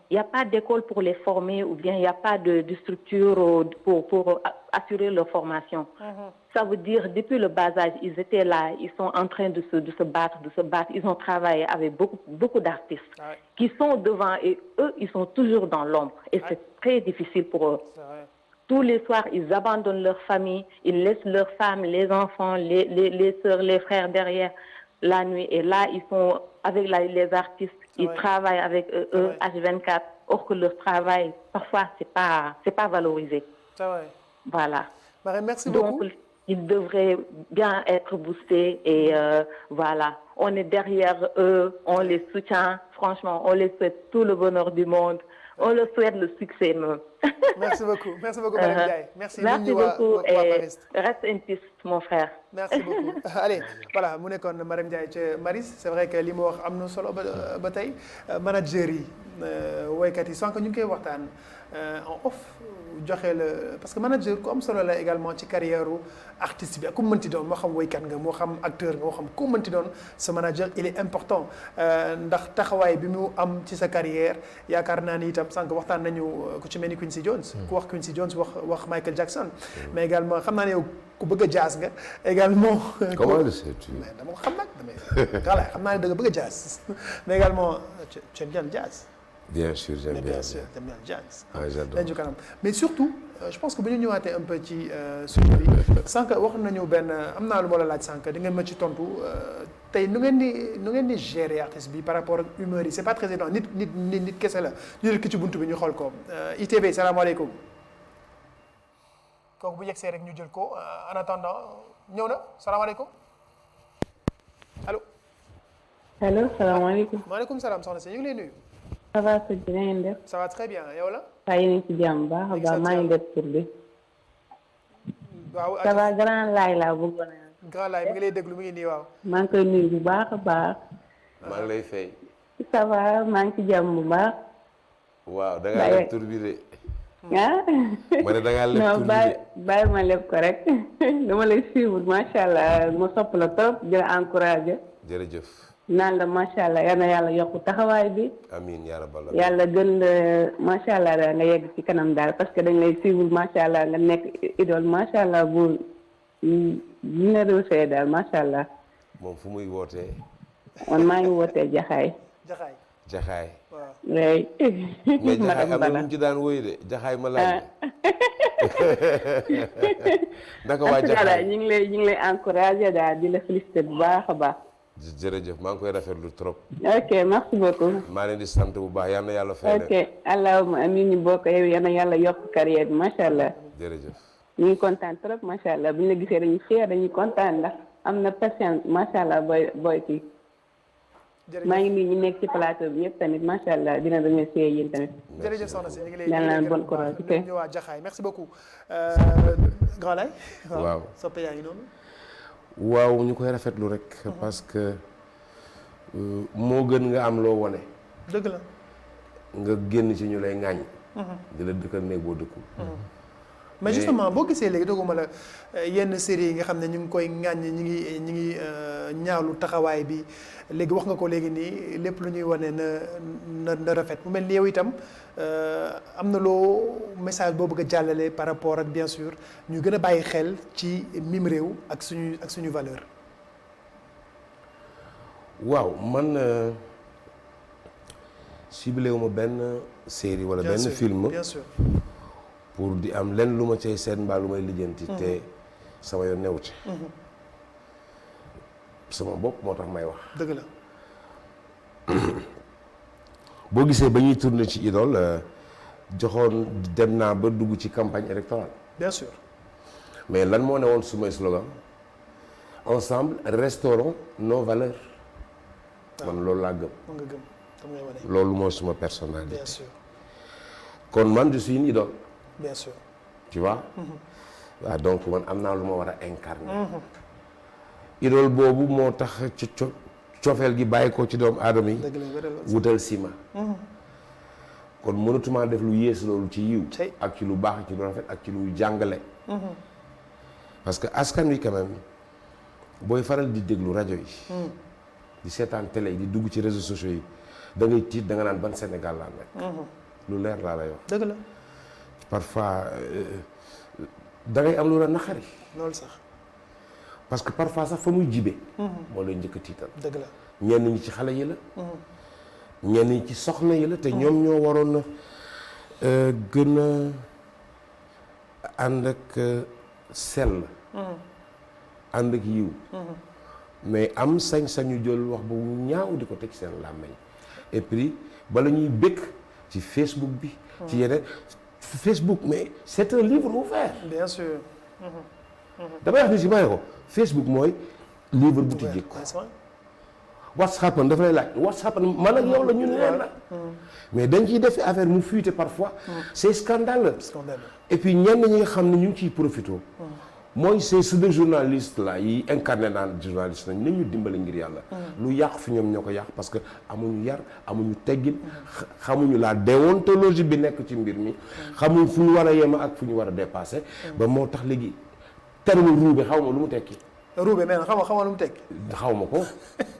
Speaker 6: Il n'y a pas d'école pour les former ou bien il n'y a pas de structure pour assurer leur formation. Ça veut dire depuis le bas âge, ils étaient là, ils sont en train de se battre. Ils ont travaillé avec beaucoup d'artistes qui sont devant et eux, ils sont toujours dans l'ombre. Et c'est très difficile pour eux. Tous les soirs, ils abandonnent leur famille, ils laissent leurs femmes, les enfants, les sœurs, les frères derrière la nuit. Et là, ils sont avec les artistes. Ils travaillent avec eux H24, or que leur travail, parfois, c'est pas valorisé.
Speaker 1: C'est vrai.
Speaker 6: Voilà.
Speaker 1: Marie, merci beaucoup.
Speaker 6: Donc, ils devraient bien être boostés et voilà. On est derrière eux, on les soutient. Franchement, on les souhaite tout le bonheur du monde. On leur souhaite le succès même.
Speaker 1: Merci beaucoup. Merci beaucoup, Madame Ndiaye. Merci
Speaker 6: beaucoup et reste une piste, mon frère.
Speaker 1: Merci beaucoup. Allez, voilà, mu nekkoon Madame Ndiaye ca Maris c'est vrai que li mu wax am na solo ba tey manager yi woykat yi sànq ñu ngi koy waxtaan en off joxe la parce que manager ku am solo la également ci carrière artiste bi ak ku mënti doon moo xam woykat nga moo xam acteur nga moo xam ku mënti doon sa manager il est important ndax taxawaay bi mu am ci sa carrière yaakaar naa ni itam sànq waxtaan nañu ku ci mel ni Quincy Jones ku wax Quincy Jones wax Michael Jackson mais également xam naa ne yow ku bëgg a jazz nga également.
Speaker 3: comment le sais-tu.
Speaker 1: dama ko xam nag voilà xam naa ne da nga bëgg a jazz mais également tu aimes bien le jazz.
Speaker 3: bien sûr j'aime bien.
Speaker 1: bien sûr t'aimes bien le jazz.
Speaker 3: ah j'adore
Speaker 1: kanam mais surtout je pense que bu ñu ñëwaatee un peu ci sujet bi sànq wax nañu benn am naa lu ma la laaj sànq di ngeen ma ci tontu tey nu ngeen di gérer artiste bi par rapport ak humeur yi c'est pas très évident nit kese la ñu jël ki ci buntu bi ñu xool ko ITV salaamaaleykum. kooku bu yegsee rek ñu jël ko en attendant ñëw na salaamaaleykum allo.
Speaker 7: allo salaamaaleykum.
Speaker 1: maaleykum salaam soxna si ñu ngi lay nuyu.
Speaker 7: ça va sëñ bi na ngeen def.
Speaker 1: ça va très bien yow la.
Speaker 7: waaw yéen a ngi ci jàmm baax a baax maa ngi def tur bi.
Speaker 1: waaw
Speaker 7: ça va grand laay laa bëggoon a.
Speaker 1: grand laay mi ngi lay déglu mi ngi nii waaw.
Speaker 7: maa ngi koy nuyu bu baax a baax.
Speaker 3: maa ngi lay fay.
Speaker 7: ça va maa ngi ci jàmm bu baax.
Speaker 3: waaw da ngaa leb tur bi de.
Speaker 7: ah.
Speaker 3: ma ne da ngaa leb tur bi de.
Speaker 7: non bàyyi ma leb ko rek dama lay suivre macha allah ma sopp la trop di la encouragé.
Speaker 3: jërëjëf.
Speaker 7: naan la macha allah yal na yàlla yokku taxawaay bi.
Speaker 3: amiin yaa rabbal aalamiin.
Speaker 7: yàlla gën la macha allah daal nga yegg ci kanam daal parce que dañ lay suivre macha allah nga nekk idole macha allah bu généreux daal macha allah.
Speaker 3: moom fu muy wootee.
Speaker 7: man maa ngi wootee Jaxaay.
Speaker 1: Jaxaay.
Speaker 3: Jaxaay.
Speaker 1: waaw.
Speaker 7: oui.
Speaker 3: mais Jaxaay am na lu ñu ci daan woy de Jaxaay ma laaj. naka waa Jaxaay
Speaker 7: ñu ngi lay encouragé daal di la félicité bu baax a baax.
Speaker 3: jërëjëf maa ngi koy rafetlu trop.
Speaker 7: ok merci beaucoup.
Speaker 3: maa leen di sant bu baax yal na yàlla fay leen.
Speaker 7: ok allahumma amiin ñu bokk yow yal na yàlla yokk carrière bi macha allah.
Speaker 3: jërëjëf.
Speaker 7: ñu ngi kontaan trop macha allah bu ñu la gisee dañuy fier dañuy kontaan ndax am na patience macha allah booy kii. maa ngi nuyu ñu nekk ci plateau bi yëpp tamit macha allah dina remercier yéen tamit.
Speaker 1: jërëjëf soxna si ñu ngi lay
Speaker 7: naan bon courage ok
Speaker 1: ñu waa Jaxaay merci beaucoup. Grand Laye.
Speaker 3: waaw
Speaker 1: soppe yaa ngi noonu.
Speaker 3: waaw ñu koy rafetlu rek. parce que moo gën nga am loo wone.
Speaker 1: dëgg la.
Speaker 3: nga génn ci ñu lay ŋàññ. di la dëkkal néeg boo dëkkul.
Speaker 1: mais justement boo gisee léegi doguma la yenn série yi nga xam ne ñu ngi koy ŋàññ ñi ngi ñaawlu taxawaay bi léegi wax nga ko léegi nii lépp lu ñuy wane na rafet mu mel ni yow itam am na loo message boo bëgg a jàllale par rapport ak bien sûr ñu gën a bàyyi xel ci mim réew ak suñu valeur.
Speaker 3: waaw man ciblé wu ma benn série wala benn film.
Speaker 1: bien sûr.
Speaker 3: pour di am lenn lu ma cay seet mbaa lu may lijjanti. te sama yoon new ci. sama bopp moo tax may wax.
Speaker 1: dëgg la.
Speaker 3: boo gisee ba ñuy tourner ci Idole joxoon dem naa ba dugg ci campagne électorale.
Speaker 1: bien sûr.
Speaker 3: mais lan moo ne woon sumay slogan ensemble restaurons nos valeurs. man loolu laa gëm.
Speaker 1: moom nga gëm tam ngay wane.
Speaker 3: loolu mooy suma personnalité.
Speaker 1: bien sûr.
Speaker 3: kon man je suis une idole.
Speaker 1: bien sûr.
Speaker 3: tu vois. waaw donc man am naa lu ma war a incarner. idole boobu moo tax cofeel gi bàyyi ko ci doomu aadama yi. wutal sima. kon mënatuma def lu yées loolu ci yiw. ak ci lu baax ak ci lu rafet ak ci lu jàngale. parce que askan wi quand même booy faral di déglu rajo yi. di seetaan télé yi di dugg ci réseaux sociaux yi da ngay tiit da nga naan ban Sénégal laa nekk. lu leer laa lay wax.
Speaker 1: dëgg la.
Speaker 3: parfois da ngay am lu la naqari.
Speaker 1: loolu sax.
Speaker 3: parce que parfois sax fa muy jibe moo lay njëkk a tiital.
Speaker 1: dëgg la.
Speaker 3: ñenn ñi ci xale yi la. ñenn ñi ci soxna yi la te ñoom ñoo waroon a gën a ànd ak sell. ànd ak yiw. mais am sañ-sañu jël wax bu ñaaw di ko teg seen làmmiñ et puis bala ñuy bëgg ci Facebook bi. ci yeneen Facebook mais c'est un livre ouvert.
Speaker 1: bien sûr.
Speaker 3: damay wax ni si may ko Facebook mooy livre bu tijji ko. WhatsApp dafa lay laaj WhatsApp man ak yow la ñun leen la. mais dañ ciy def affaire mu fuité parfois. c'est scandaleux. et puis ñenn ñi nga xam ne ñu ngi ciy profité. mooy c'est de journalistes là yi incarné naan journaliste nañ nañu dimbali ngir yàlla. lu yàq fi ñoom ñoo ko yàq parce que amuñu yar amuñu teggin xamuñu la déontologie bi nekk ci mbir mi. xamuñ fu ñu war a yem ak fu ñu war a dépassé. ba moo tax léegi terme ruube xaw ma lu mu tekki.
Speaker 1: ruube mais xaw ma lu mu tekki.
Speaker 3: xaw ma ko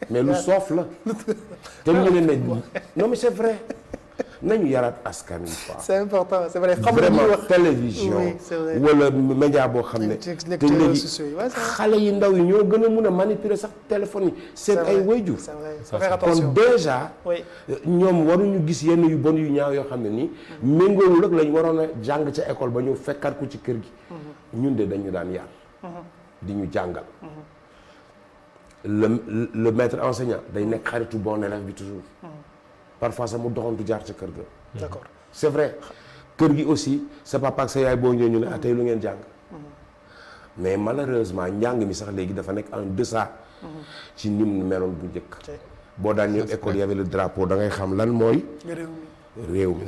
Speaker 3: mais lu soof la. te ñu ne non mais c'est vrai. nañu yaraat askan wi quoi.
Speaker 1: c'est important c'est vrai xam
Speaker 3: vraiment télévision wala média boo xam ne te léegi xale yi ndaw yi ñoo gën a mun a manipuler sax téléphone yi seen ay wayjur kon déjà ñoom waruñu gis yenn yu bon yu ñaaw yoo xam ne nii méngoowul ak lañ waroon a jàng ca école ba ñu fekkaat ko ci kër gi ñun de dañu daan yar di ñu jàngal le maître enseignant day nekk xaritu bon élève bi toujours parfois sax mu doxantu jaar ca kër ga.
Speaker 1: d'accord
Speaker 3: c'est vrai kër gi aussi sa papa ak sa yaay boo ñëwee ñu ne tey lu ngeen jàng. mais malheureusement njàng mi sax léegi dafa nekk en deçà. ci ni mu meloon bu njëkk. boo daan ñëw école y avait le drapeau da ngay xam lan mooy. réew mi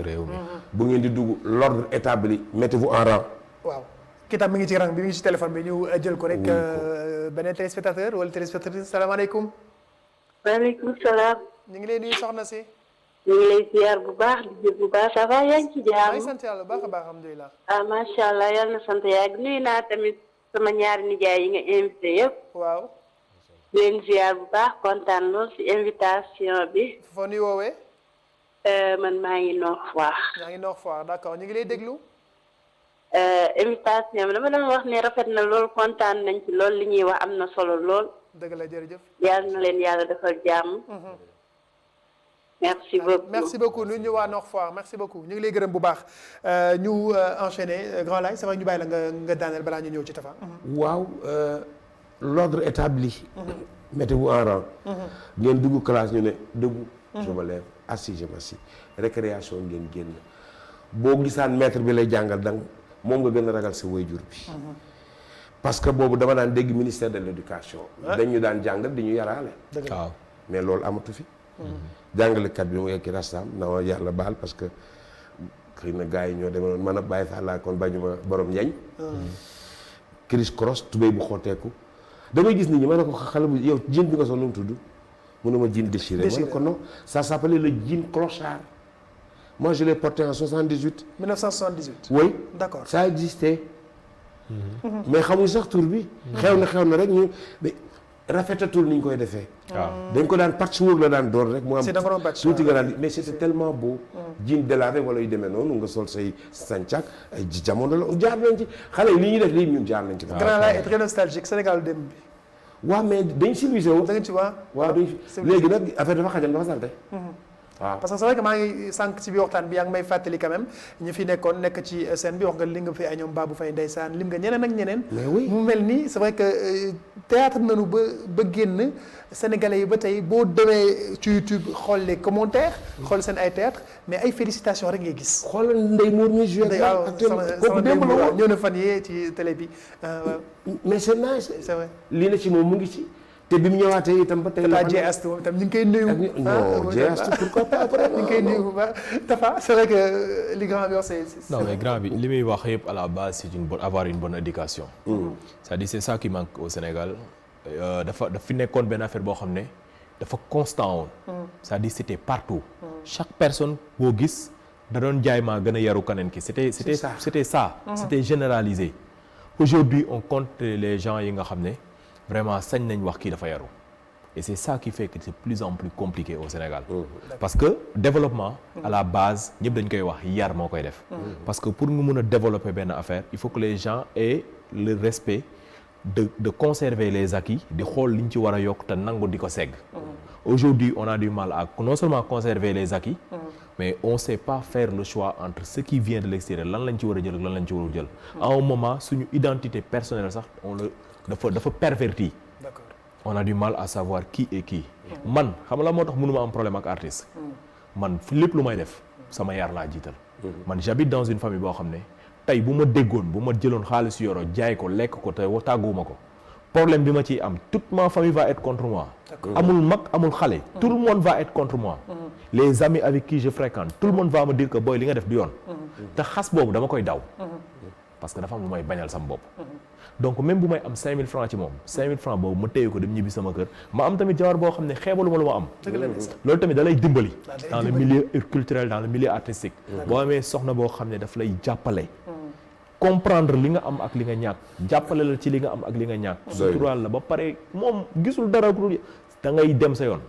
Speaker 3: bu ngeen di dugg l'ordre établi mettez-vous en rang.
Speaker 1: waaw kitam mi ngi ci rang bi mi ngi ci téléphone bi ñu jël ko rek beneen téléspectateur wala téléspectatrice salaamaaleykum.
Speaker 8: waaleykum salaam.
Speaker 1: ñu ngi lay nuyu soxna si.
Speaker 8: ñu ngi lay ziar bu baax di jël bu baax ça va yaa ngi ci jàmm.
Speaker 1: maa ngi sant yàlla bu baax a baax alhamdulilah.
Speaker 8: ah macha allah yal na sant yaa ngi nuyu naa tamit sama ñaari nijaay yi nga invité yëpp.
Speaker 1: waaw.
Speaker 8: di leen ziar bu baax kontaan lool ci invitation bi.
Speaker 1: foo ñuy woowee.
Speaker 8: man maa ngi Nord Foire.
Speaker 1: maa ngi Nord Foire d'accord ñu ngi lay déglu.
Speaker 8: invitation bi dama doon wax ne rafet na lool kontaan nañ ci lool li ñuy wax am na solo lool.
Speaker 1: dëgg la jërëjëf.
Speaker 8: yàlla na leen yàlla defal jàmm. merci beaucoup
Speaker 1: merci beaucoup ñu waa Nord Foire merci beaucoup ñu ngi lay gërëm bu baax ñu enchaîner Grand Laye c'est vrai ñu bàyyi la nga daaneel balaa ñu ñëw ci Tafa.
Speaker 3: waaw l'ordre établi. mettez-vous en rang. ngeen dugg classe ñu ne debout. je me lève assis je m'assis récréation ngeen génn boo gisaan maître bi lay jàngal dang moom nga gën a ragal sa waajur bi. parce que boobu dama daan dégg ministère de l'éducation. dañu daan jàngal di ñu yaraale.
Speaker 2: waaw
Speaker 3: mais loolu amatu fi. jàngalekat bi mu yegg rastaam na ma yàlla baal parce que xëy na gars yi ñoo demoon mën a bàyyi fa laa kon bañu ma borom ñañ. criss cross tubéy bu xotteeku. damay gis nit ñi ma ne ko xale bu yow jean bi nga sol lu mu tudd mu ne ma jean déchiré. ma ne ko non ça s'appelait le jean clochard. moi je l'ai porté en 78.
Speaker 1: 1978.
Speaker 3: oui
Speaker 1: d'accord
Speaker 3: ça existait. mais xamuñ sax tur bi. xew na rek ñu rafetatul ni ñu koy defee.
Speaker 2: waaw
Speaker 3: dañ ko daan patchwork la daan doon rek. mu am
Speaker 1: patch
Speaker 3: tuuti nga daan mais c'était tellement beau. jean délavé wala yu demee noonu nga sol say sancak ay jamono la jaar nañ ci xale yi li ñuy def lii ñun jaar nañ ci.
Speaker 1: Grand Laye est très nostalgique Sénégal dem bi.
Speaker 3: waaw mais dañ civilisé wu.
Speaker 1: da nga ci waa.
Speaker 3: waaw dañ léegi nag affaire dafa xajal dafa salte. waaw
Speaker 1: parce que c'est vrai que maa ngi sànq ci biir waxtaan bi yaa ngi may fàttali quand même ñi fi nekkoon nekk ci scène bi wax nga li nga fi ay ñoom Babou Faye ndeysaan lim nga ñeneen ak ñeneen.
Speaker 3: mais oui
Speaker 1: mu mel ni c'est vrai que théâtre nañu ba génn sénégalais yi ba tey boo demee ci YouTube xool les commentaires. xool seen ay théâtre mais ay félicitations rek ngay gis.
Speaker 3: xoolal Ndeye Mour mi joué actuellement kooku démb la woon
Speaker 1: ñëw na fan yee ci télé bi.
Speaker 3: mais c'est nice.
Speaker 1: c'est vrai
Speaker 3: lii na ci moom mu ngi ci. te bi mu ñëwaatee itam ba tey
Speaker 1: la Astu moom itam ñu ngi koy nuyu.
Speaker 3: non Astu pourquoi pas après
Speaker 1: ñu ngi koy nuyu bu baax Tafa c'est vrai que li grand bi wax c'est
Speaker 2: non mais grand bi li muy wax yëpp à la base c'est avoir une bonne éducation. c'est-à-dire c'est ça qui manque au Sénégal dafa fi nekkoon benn affaire boo xam ne dafa constant woon. c'est-à-dire c'était partout. chaque personne boo gis da doon jaay maa gën a yaru kaneen ki c'était ça. c'était généralisé. aujourd'hui on compte les gens yi nga xam ne. vraiment sañ nañ wax kii dafa yaru et c'est ça qui fait que c'est de plus en plus compliqué au Sénégal. parce que développement à la base ñëpp dañ koy wax yar moo koy def. parce que pour nga mën a développer benn affaire il faut que les gens aient le respect de conserver les acquis di xool liñ ci war a yokk te nangu di ko segg. aujourd'hui on a du mal à non seulement conserver les acquis. mais on sait pas faire le choix entre ce qui vient de l'extérieur lan lañ ci war a jël ak lan lañ ci warul jël. à un moment suñu identité personnelle sax dafa perverti.
Speaker 1: D'accord.
Speaker 2: On a du mal à savoir qui est qui. man xam nga la moo tax mënuma am problème ak artiste. man lépp lu may def sama yar laa jiital. man j'habite dans une famille boo xam ne tey bu ma déggoon bu ma jëloon xaalis yoro jaay ko lekk ko te tàgguwuma ko problème bi ma ciy am toute ma famille va être contre moi. amul mag amul xale. tout le monde va être contre moi. les amis avec qui je fréquente tout le monde va me dire que boy li nga def du yoon. te xas boobu dama koy daw. parce que dafa am lu may bañal sama bopp. donc même bu may am 5000 francs ci moom 5000 francs boobu ma téye ko dem ñibbi sama kër ma am tamit jawar boo xam ne xeebalu ma lu ma am. loolu tamit da lay dimbali. dans le milieu culturel dans le milieu artistique. boo amee soxna boo xam ne daf lay jàppale. comprendre li nga am ak li nga ñàkk jàppale la ci li nga am ak li nga ñàkk. suturaal la ba pare moom gisul dara da ngay dem sa yoon.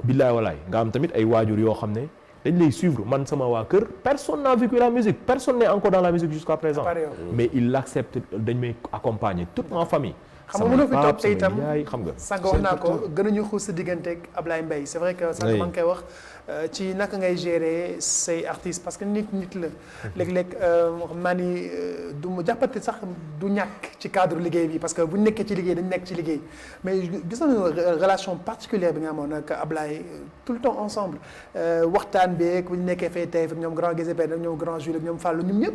Speaker 2: billaay walaay nga am tamit ay waajur yoo xam ne. dañ lay suivre man sama waa kër personne n'a vécu la musique personne n'est encore dans la musique jusqu'à présent mais il l'accepte dañ may accompagner toute ma famille.
Speaker 1: xam nga mënoo fi toog te itam
Speaker 2: xam nga.
Speaker 1: sànq wax naa ko gënuñu xuus sa diggante ak Ablaye Mbaye c'est vrai que sànq maa ngi koy wax ci naka ngay gérer say artistes parce que nit la. léeg-léeg xam naa ni du mu jàppate sax du ñàkk ci cadre liggéey bi parce que bu ñu nekkee ci liggéey dañu nekk ci liggéey mais gis nañu relation particulière bi nga amoon ak Ablaye tout le temps ensemble waxtaan beeg bu ñu nekkee fay tey ñoom grand Gézépé ñoom grand Jules ñoom Fallou ñoom ñëpp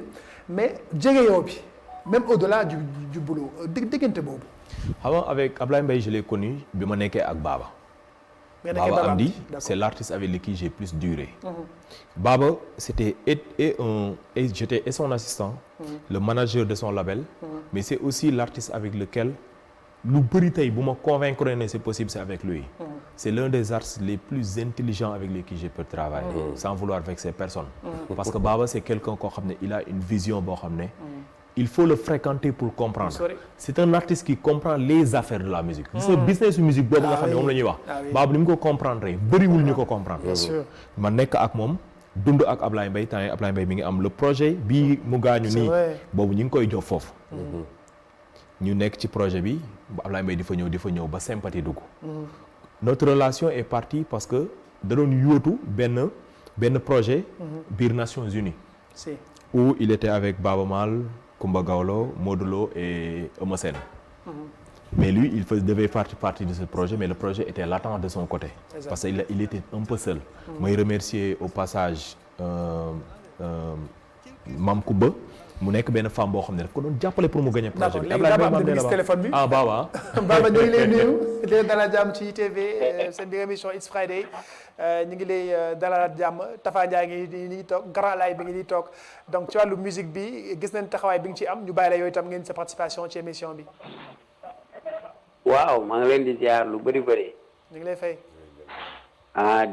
Speaker 1: mais jegeyoo bi même au-delà du boulot diggante boobu.
Speaker 2: xam nga avec Ablaye Mbaye je l'ai connu bi ma nekkee ak Baba. Baba Amdi c'est l'artiste avec qui j'ai plus duré. Baba c'était j'étais son assistant. Le manager de son label. Mais c'est aussi l'artiste avec lequel lu bëri tey bu ma convaincre ne c'est possible c'est avec lui. C'est l'un des artistes les plus intelligents avec lesquels je peux travailler. Sans vouloir vexer personne. Parce que Baba c'est quelqu'un koo xam ne il a une vision boo xam ne. il faut le fréquenter pour comprendre. C'est un artiste qui comprend les affaires de la musique. gis nga business musique boobu nga xam ne moom la ñuy wax. Babou ni mu ko comprendre bëriwul ñu ko comprendre.
Speaker 1: Bien sûr.
Speaker 2: ma nekk ak moom dund ak Ablaye Mbaye temps Ablaye Mbaye mi ngi am le projet bii mu gaañu nii boobu ñu ngi koy jox foofu. ñu nekk ci projet bi Ablaye Mbaye di fa ñëw ba sympathie dugg. Notre relation est partie parce que da doon yóotu benn projet biir Nations Unies. Où il était avec Baba Mal, Kumba Gawlo, Modulo et Eumeu Sène. Mais lui, devait faire partie de ce projet, mais le projet était latent de son côté. Parce qu'il était un peu seul. Moi, je remercie au passage Mam Kumba. mu nekk benn femme boo xam ne daf ko doon jàppale pour mu gagner projet bi.
Speaker 1: d'accord téléphone bi
Speaker 2: ah Baba.
Speaker 1: Baba ñu ngi lay nuyu di dalal jàmm ci ITV seen biir émission It's Friday ñu ngi lay dalal jàmm Tafa Ndiaye ngi toog Grand Laye bi ngi di toog donc ci wàllu musique bi gis nañ taxawaay bi nga ci am ñu bàyyi la yooyu itam ngeen sa participation ci émission bi.
Speaker 9: waaw maa ngi leen di ziar lu bëri.
Speaker 1: ñu ngi lay fay.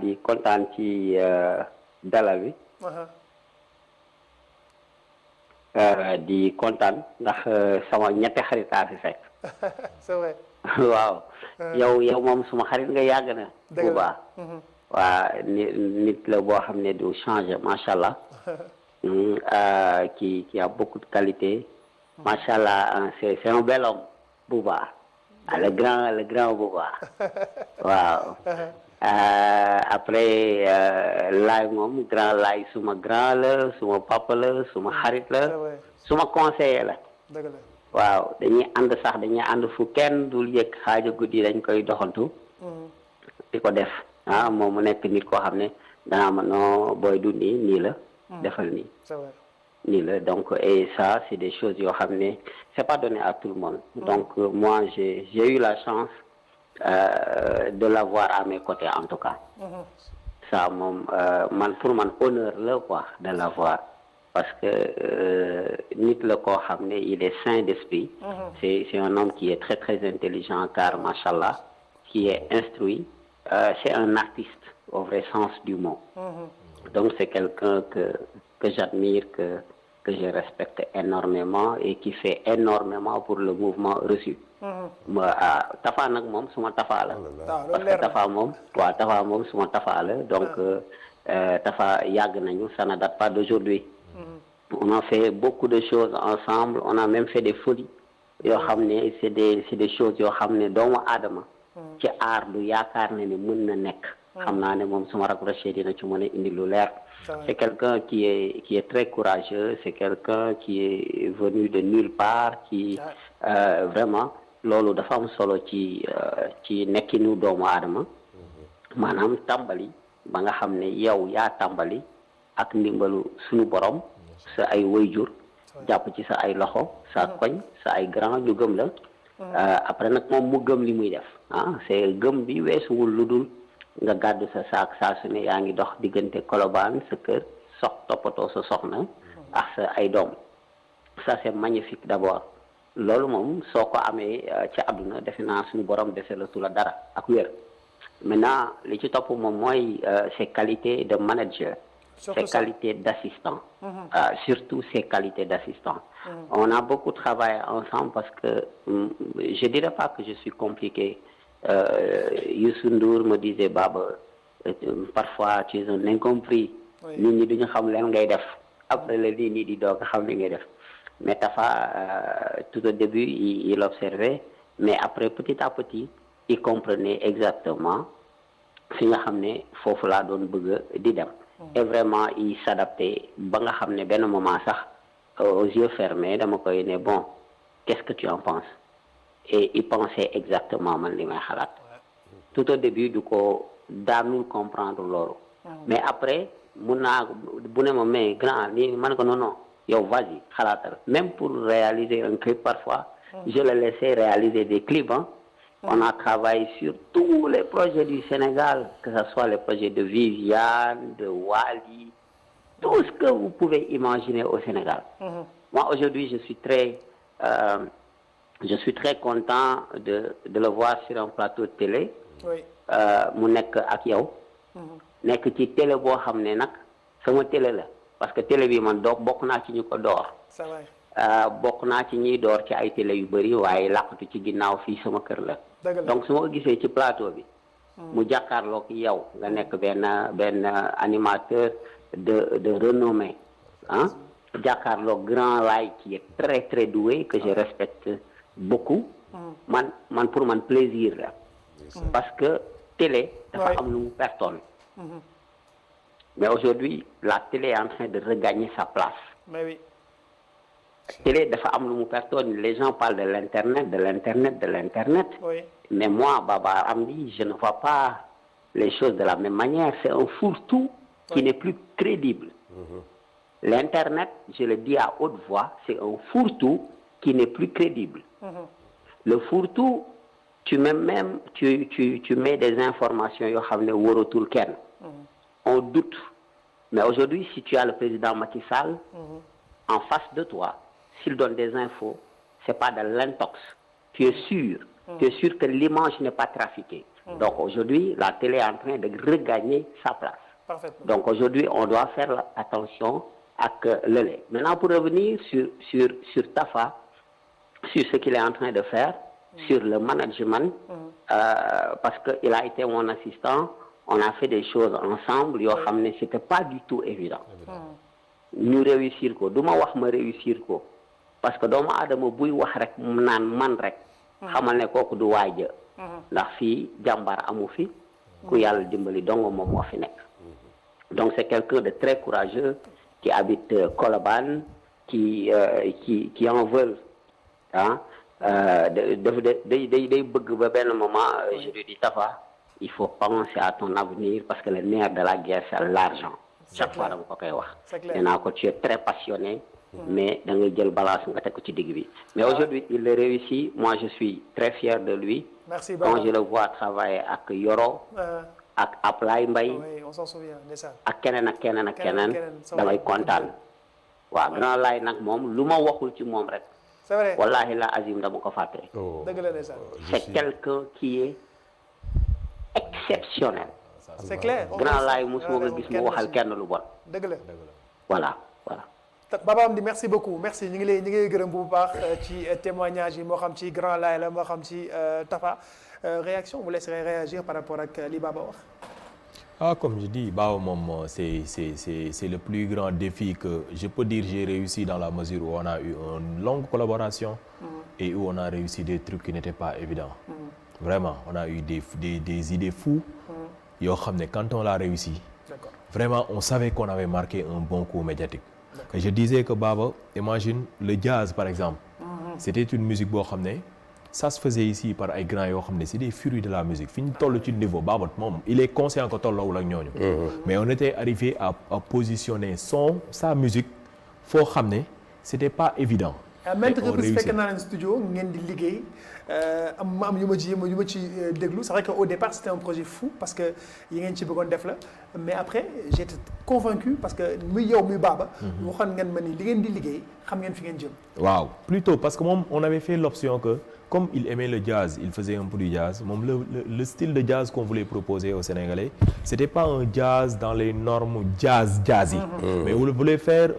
Speaker 9: di kontaan ci dalal bi. di kontaan ndax sama ñetti xaritaa fi fekk.
Speaker 1: c'est vrai.
Speaker 9: waaw yow moom suma xarit nga yàgg na. bu baax. waa nit la boo xam ne du changer macha allah. qui a beaucoup de qualité. macha allah c'est un bel homme bu baax. le grand bu baax. waaw. Après laay moom grand laay suma grand la suma papa la suma xarit la suma conseiller la waaw dañuy ànd fu kenn dul yëg xaaja guddi dañ koy doxantu di ko def moom mu nekk nit koo xam ne danaa ma noo booy du nii la defal nii la donc et ça c'est des choses yoo xam ne c'est pas donné à tout le monde donc moi j'ai eu la chance de l'avoir à mes côtés en tout cas. Ça moom pour man honneur la quoi de l'avoir parce que nit la koo xam ne il est sain d'esprit. C'est un homme qui est très très intelligent car machallah qui est instruit. C'est un artiste au vrai sens du mot. Donc c'est quelqu'un que j'admire que je respecte énormément et qui fait énormément pour le mouvement reçu. Tafa nag moom suma Tafa la parce que Tafa moom suma Tafa la donc Tafa yàgg nañu ça ne date pas d'aujourd'hui. On a fait beaucoup de choses ensemble on a même fait des folies yoo xam ne c'est des choses yoo xam ne doomu aadama ci aar du yaakaar ne mën na nekk xam naa ne moom suma raccroché dina ci mën a indi lu leer. C'est quelqu'un qui est très courageux c'est quelqu'un qui est venu de nulle part qui vraiment loolu dafa am solo ci nekkinu doomu aadama maanaam tàmbali ba nga xam ne yow yaa tàmbali ak ndimbalu suñu borom sa ay wayjur jàpp ci sa ay loxo sa koñ sa ay grand ñu gëm la après nag moom mu gëm li muy def c'est gëm bi weesuwul lu dul nga gàddu sa saak saa su ne yaa ngi dox diggante Colobane sa kër toppatoo sa soxna ak sa ay doom ça c'est magnifique d'abord loolu moom soo ko amee ci àdduna defe naa suñu borom dese la tu la dara ak wér maintenant li ci topp moom mooy ses qualités de manager ses qualités d'assistant surtout ses qualités d'assistant on a beaucoup travaillé ensemble parce que je dirais pas que je suis compliqué Youssou Ndour me disait Baba parfois tu es un incompris nit ñi duñu xam leen ngay def après la nit ñi di doog xam li ngay def mais Tafa tout au début il observait mais après petit à petit il comprenait exactement fi nga xam ne foofu laa doon bëgg di dem et vraiment il s'adaptait ba nga xam ne benn moment sax aux yeux fermés dama koy ne bon qu'est-ce que tu en penses et il pensait exactement man li may xalaat tout au début du ko daanul comprendre loolu mais après mun naa bu ne ma mais grand lii man ko non yow vas-y xalaatal même pour réaliser un clip parfois je le laissais réaliser des clips on a travaillé sur tous les projets du Sénégal que ce soit les projets de Viviane de Wally tout ce que vous pouvez imaginer au Sénégal moi aujourd'hui je suis très content de le voir sur un plateau de télé mu nekk ak yow nekk ci télé boo xam ne nag sama télé la parce que télé bi man bokk naa ci ñu ko door bokk naa ci ñiy door ci ay télé yu bëri waaye làqatu ci ginnaaw fii sama kër la. donc su ma ko gisee ci plateau bi. mu jàkkaarloog yow nga nekk benn animateur de renommée ah jàkkaarloog Grand Laye qui est très très doué que je respecte beaucoup. man pour man plaisir la. parce que télé dafa am lu mu pertoon. mais aujourd'hui la télé est en train de regagner sa place.
Speaker 1: mais oui.
Speaker 9: télé dafa am lu mu pertoon les gens parlent de l'internet.
Speaker 1: Oui.
Speaker 9: Mais moi, Baba Amdi, je ne vois pas les choses de la même manière. C'est un fourre-tout qui n'est plus crédible. L'Internet, je le dis à haute voix, c'est un fourre-tout qui n'est plus crédible. Le fourre-tout, tu mets des informations, on doute. Mais aujourd'hui, si tu as le président Macky Sall en face de toi, s'il donne des infos, c'est pas de l'intox. Tu es sûr que l'image n'est pas trafiquée. Donc aujourd'hui, la télé est en train de regagner sa place.
Speaker 1: Parfaitement.
Speaker 9: Donc aujourd'hui, on doit faire attention à le lait. Maintenant, pour revenir sur Tafa, sur ce qu'il est en train de faire, sur le management, parce qu'il a été mon assistant, on a fait des choses ensemble, c'était pas du tout évident. Nous réussir quoi. Duma wax ma réussir quoi. Parce que doomu aadama buy wax rek mu naan man rek xamal ne kooku du waaja ndax fii jàmbaar amu fi ku yàlla dimbali dong moom moo fi nekk. Donc c'est quelqu'un de très courageux qui habite Colobane qui en veut ah day bëgg ba benn moment je lui dis Tafa il faut penser à ton avenir parce que le nerf de la guerre c'est l'argent. Chaque fois dama ko koy wax nee naa ko tu es très passionné mais da ngay jël balance nga teg ko ci digg bi mais aujourd'hui il le réussit. Moi je suis très fier de lui.
Speaker 1: Merci
Speaker 9: quand je le vois travailler ak Yoro ak Ablay Mbaye
Speaker 1: on s'en souvient
Speaker 9: ak keneen damay kontaan waaw Grand Laye nag moom lu ma waxul ci moom rek
Speaker 1: c'est vrai
Speaker 9: wallahi la azim dama ko fàtte.
Speaker 1: dëgg la ndeysaan
Speaker 9: c'est quelqu'un qui est exceptionnel.
Speaker 1: c'est clair
Speaker 9: Grand Laye mosuma nga gis mu waxal kenn lu bon.
Speaker 1: dëgg la
Speaker 9: voilà.
Speaker 1: Baba Amdi merci beaucoup merci ñu ngi gërëm bu baax ci témoignage yi moo xam ci Grand Laye la moo xam ci Tafa réaction vous laisserez réagir par rapport ak li Baba wax.
Speaker 2: Comme je dis Baba moom c'est le plus grand défi que je peux dire j'ai réussi dans la mesure où on a eu une longue collaboration et où on a réussi des trucs qui n'étaient pas évidents. Vraiment on a eu des idées fous yoo xam ne quand on l'a réussi vraiment on savait qu'on avait marqué un bon coup médiatique. Et je disais que Baba, imagine le jazz par exemple. C'était une musique boo xam ne ça se faisait ici par ay grands yoo xam ne c'est des férus de la musique fi ñu toll ci niveau Baba moom il est conscient que tolloowul ak ñooñu. Mais on était arrivé à positionner sa musique foo xam ne c'était pas évident.
Speaker 1: maintes reprises fekk naa leen studio ngeen di liggéey am yu ma ci déglu c'est vrai que au départ c'était un projet fou parce que yi ngeen ci bëggoon def la mais après j'étais convaincu parce que muy yow muy Baba waxoon ngeen ma ni li ngeen di liggéey xam ngeen fi ngeen jëm.
Speaker 2: waaw plutôt parce que moom on avait fait l'option que comme il aimait le jazz il faisait un peu du jazz moom le style de jazz qu'on voulait proposer aux Sénégalais c'était pas un jazz dans les normes jazzy mais on voulait faire